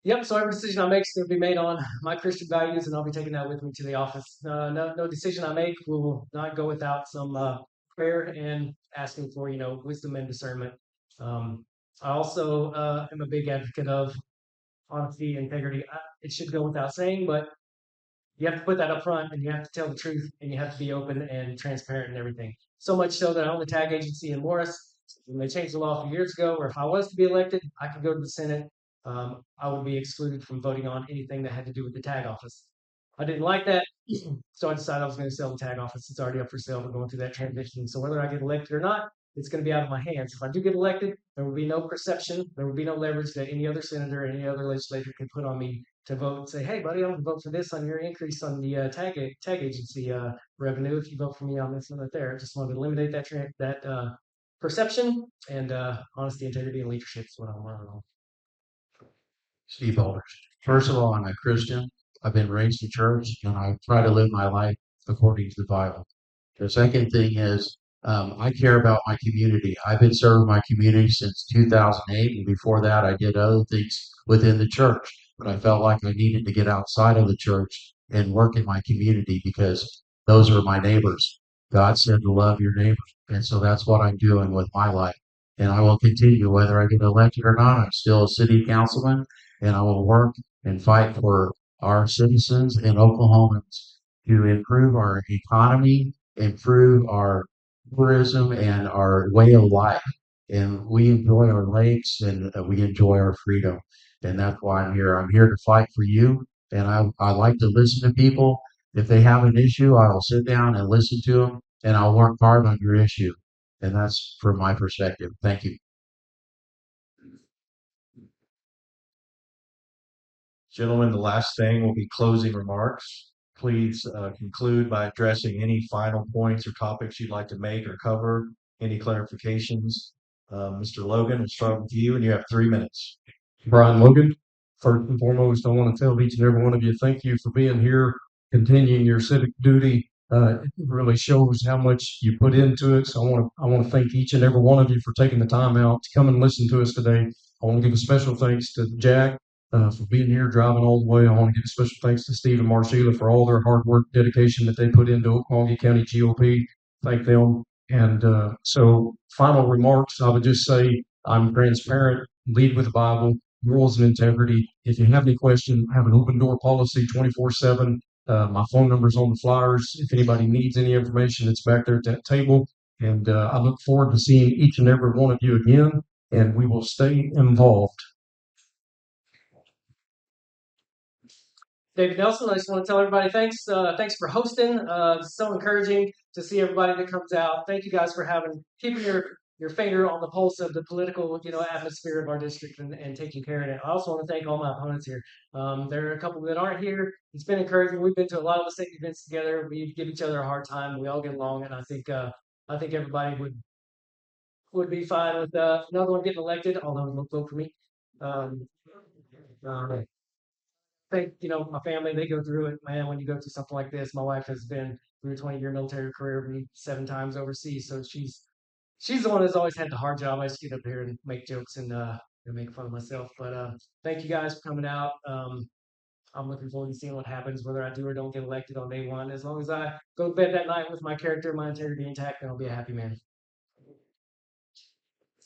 Speaker 6: Yep. So every decision I make is going to be made on my Christian values, and I'll be taking that with me to the office. No decision I make will not go without some prayer and asking for wisdom and discernment. I also am a big advocate of honesty, integrity. It should go without saying, but you have to put that up front, and you have to tell the truth, and you have to be open and transparent and everything. So much so that I own the tag agency in Morris. When they changed the law a few years ago, where if I was to be elected, I could go to the Senate. I would be excluded from voting on anything that had to do with the tag office. I didn't like that, so I decided I was going to sell the tag office. It's already up for sale. We're going through that transition. So whether I get elected or not, it's going to be out of my hands. If I do get elected, there will be no perception, there will be no leverage that any other senator, any other legislator can put on me to vote and say, "Hey, buddy, I'm going to vote for this on your increase on the tag agency revenue. If you vote for me on this and that there." I just wanted to eliminate that perception, and honesty, integrity, and leadership is what I'm running on.
Speaker 3: Steve Aldrich. First of all, I'm a Christian. I've been raised in church, and I try to live my life according to the Bible. The second thing is I care about my community. I've been serving my community since 2008, and before that, I did other things within the church. But I felt like I needed to get outside of the church and work in my community because those are my neighbors. God said to love your neighbors, and so that's what I'm doing with my life. And I will continue whether I get elected or not. I'm still a city councilman, and I will work and fight for our citizens and Oklahomans to improve our economy, improve our tourism and our way of life. And we enjoy our lakes and we enjoy our freedom. And that's why I'm here. I'm here to fight for you. And I like to listen to people. If they have an issue, I'll sit down and listen to them and I'll work hard on your issue. And that's from my perspective. Thank you.
Speaker 7: Gentlemen, the last thing will be closing remarks. Please conclude by addressing any final points or topics you'd like to make or cover, any clarifications. Mr. Logan, we'll start with you, and you have 3 minutes.
Speaker 5: Brian Logan. First and foremost, I want to tell each and every one of you, thank you for being here, continuing your civic duty. It really shows how much you put into it. So I want to thank each and every one of you for taking the time out to come and listen to us today. I want to give a special thanks to Jack for being here, driving all the way. I want to give a special thanks to Steve and Marcella for all their hard work, dedication that they put into Okmulgee County GOP. Thank them. And so final remarks, I would just say I'm transparent, lead with the Bible, rules and integrity. If you have any question, I have an open door policy 24/7. My phone number's on the flyers. If anybody needs any information, it's back there at that table. And I look forward to seeing each and every one of you again, and we will stay involved.
Speaker 6: David Nelson, I just want to tell everybody thanks. Thanks for hosting. It's so encouraging to see everybody that comes out. Thank you guys for keeping your finger on the pulse of the political, atmosphere of our district and taking care of it. I also want to thank all my opponents here. There are a couple that aren't here. It's been encouraging. We've been to a lot of the state events together. We give each other a hard time. We all get along, and I think everybody would be fine with another one getting elected, although they'll vote for me. Thank my family, they go through it, man. When you go through something like this, my wife has been through a 20-year military career, 7 times overseas, so she's the one that's always had the hard job. I just get up here and make jokes and make fun of myself. But thank you guys for coming out. I'm looking forward to seeing what happens, whether I do or don't get elected on day one. As long as I go to bed that night with my character and my integrity intact, then I'll be a happy man.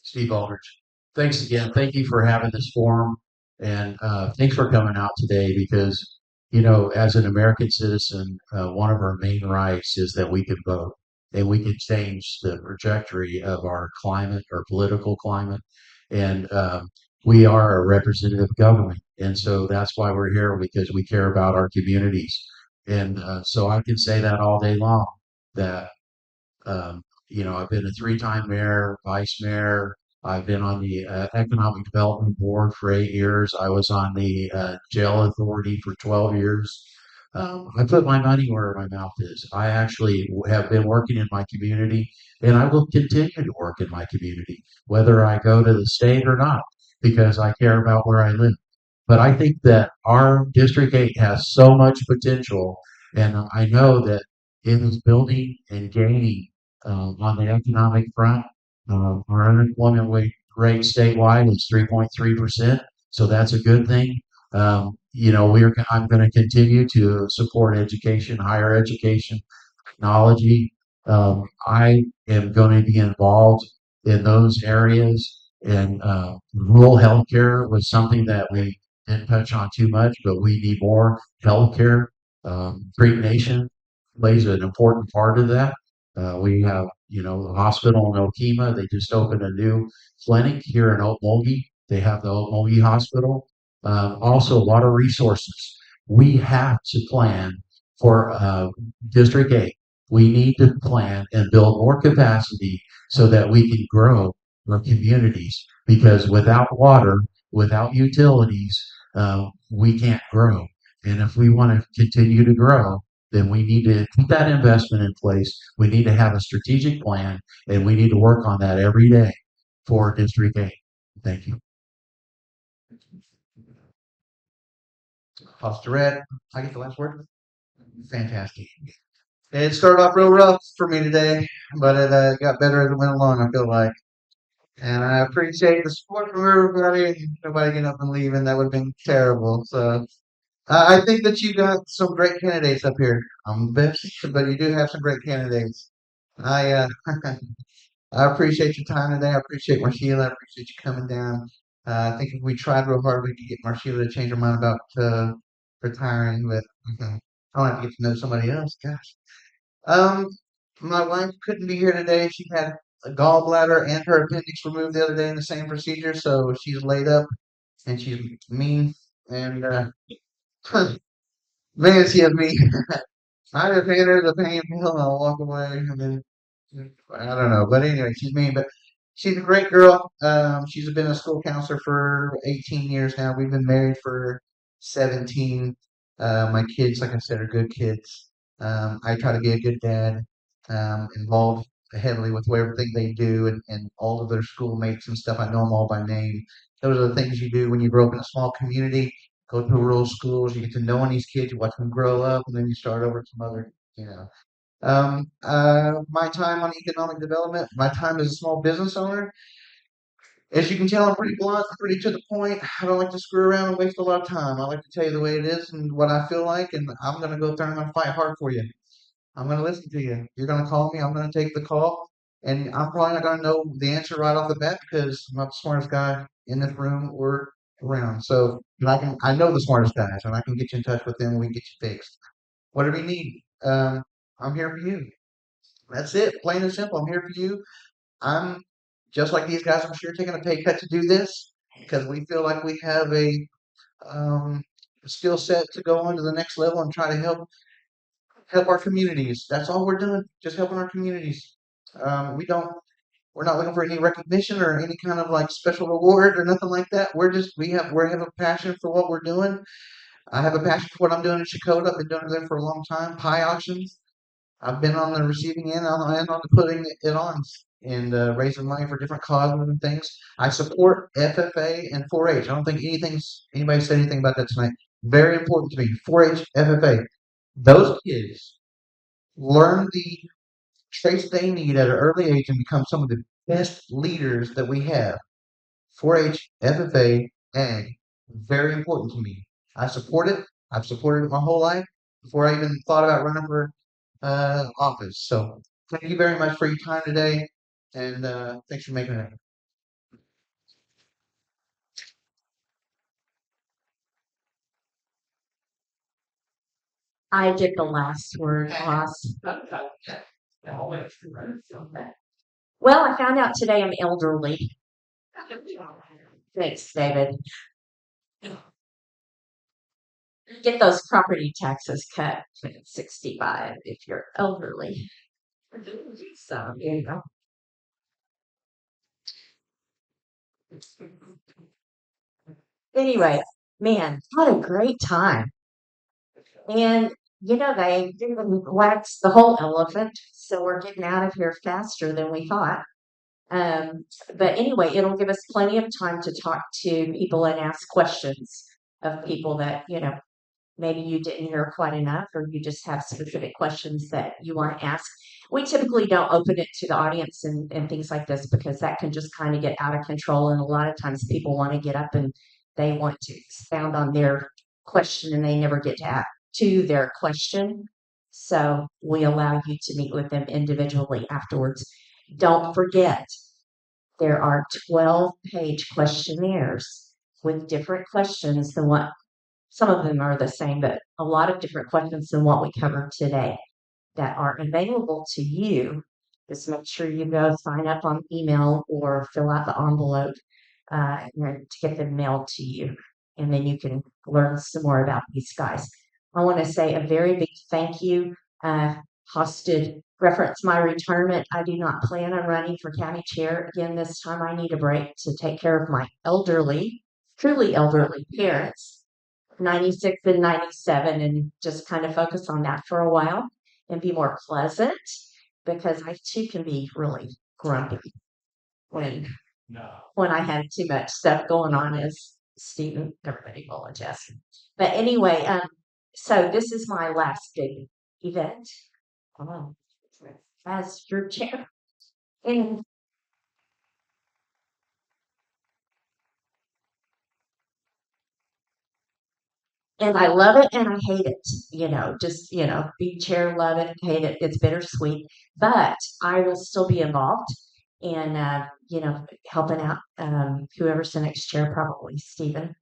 Speaker 3: Steve Aldrich. Thanks again. Thank you for having this forum. And thanks for coming out today because, as an American citizen, one of our main rights is that we can vote and we can change the trajectory of our climate, our political climate. And we are a representative government. And so that's why we're here, because we care about our communities. And so I can say that all day long that, I've been a 3-time mayor, vice mayor. I've been on the Economic Development Board for 8 years. I was on the Jail Authority for 12 years. I put my money where my mouth is. I actually have been working in my community, and I will continue to work in my community, whether I go to the state or not, because I care about where I live. But I think that our District 8 has so much potential, and I know that it is building and gaining on the economic front. Our unemployment rate statewide is 3.3%, so that's a good thing. I'm going to continue to support education, higher education, technology. I am going to be involved in those areas, and rural healthcare was something that we didn't touch on too much, but we need more healthcare Creek Nation plays an important part of that. We have, the hospital in Okemah. They just opened a new clinic here in Okmulgee. They have the Okmulgee Hospital. Also, a lot of resources. We have to plan for District 8. We need to plan and build more capacity so that we can grow our communities. Because without water, without utilities, we can't grow. And if we want to continue to grow, then we need to put that investment in place. We need to have a strategic plan, and we need to work on that every day for District 8. Thank you.
Speaker 4: Pastor Red, I get the last word. Fantastic. It started off real rough for me today, but it got better as it went along, I feel like. And I appreciate the support from everybody. Nobody getting up and leaving. That would have been terrible. So I think that you got some great candidates up here. I'm the best, but you do have some great candidates. I I appreciate your time today. I appreciate Marshila. I appreciate you coming down. I think if we tried real hard, we could get Marshila to change her mind about retiring, but I want to get to know somebody else. Gosh. Um, my wife couldn't be here today. She had a gallbladder and her appendix removed the other day in the same procedure, so she's laid up and she's mean. And man, she has me. I just hand her the pain pill and I'll walk away, and then I don't know. But anyway, she's mean, but she's a great girl. She's been a school counselor for 18 years now. We've been married for 17. My kids, like I said, are good kids. I try to be a good dad, involved heavily with everything they do and all of their schoolmates and stuff. I know them all by name. Those are the things you do when you grow up in a small community. Go to rural schools, you get to know these kids, you watch them grow up, and then you start over at some other, my time on economic development, my time as a small business owner. As you can tell, I'm pretty blunt, pretty to the point. I don't like to screw around and waste a lot of time. I like to tell you the way it is and what I feel like, and I'm going to go there and I'm going to fight hard for you. I'm going to listen to you. You're going to call me. I'm going to take the call, and I'm probably not going to know the answer right off the bat because I'm not the smartest guy in this room or around. So, but I know the smartest guys, and I can get you in touch with them. And we can get you fixed. Whatever you need, I'm here for you. That's it, plain and simple. I'm here for you. I'm just like these guys. I'm sure taking a pay cut to do this because we feel like we have um, a skill set to go on to the next level and try to help our communities. That's all we're doing, just helping our communities. We're not looking for any recognition or any kind of like special reward or nothing like that. We have a passion for what we're doing. I have a passion for what I'm doing in Shakota. I've been doing it there for a long time. Pie auctions. I've been on the receiving end and on the putting it on and raising money for different causes and things. I support FFA and 4-H. I don't think anybody said anything about that tonight. Very important to me. 4-H, FFA. Those kids learn the traits they need at an early age and become some of the best leaders that we have. 4-H, FFA, Ag. Very important to me. I support it. I've supported it my whole life before I even thought about running for office. So thank you very much for your time today, and thanks for making it.
Speaker 1: I get the last word, boss. Well, I found out today I'm elderly. Thanks, David. Get those property taxes cut at 65 if you're elderly. So, you know. Anyway, man, what a great time. And, they didn't wax the whole elephant, so we're getting out of here faster than we thought. But anyway, it'll give us plenty of time to talk to people and ask questions of people that, maybe you didn't hear quite enough, or you just have specific questions that you want to ask. We typically don't open it to the audience and things like this because that can just kind of get out of control. And a lot of times people want to get up and they want to expound on their question and they never get to their question. So we allow you to meet with them individually afterwards. Don't forget, there are 12-page questionnaires with different questions than what some of them are the same, but a lot of different questions than what we covered today that are available to you. Just make sure you go sign up on email or fill out the envelope to get them mailed to you. And then you can learn some more about these guys. I want to say a very big thank you. Hosted reference my retirement. I do not plan on running for county chair again this time. I need a break to take care of my elderly, truly elderly parents, 96 and 97, and just kind of focus on that for a while and be more pleasant because I too can be really grumpy when I have too much stuff going on, as Stephen, everybody will adjust. But anyway, so this is my last big event as your chair. And I love it and I hate it, just, being chair, love it, hate it. It's bittersweet, but I will still be involved in, helping out whoever's the next chair, probably Stephen,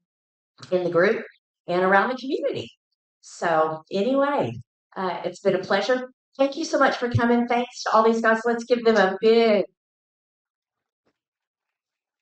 Speaker 1: in the group and around the community. So anyway, it's been a pleasure. Thank you so much for coming. Thanks to all these guys. Let's give them a big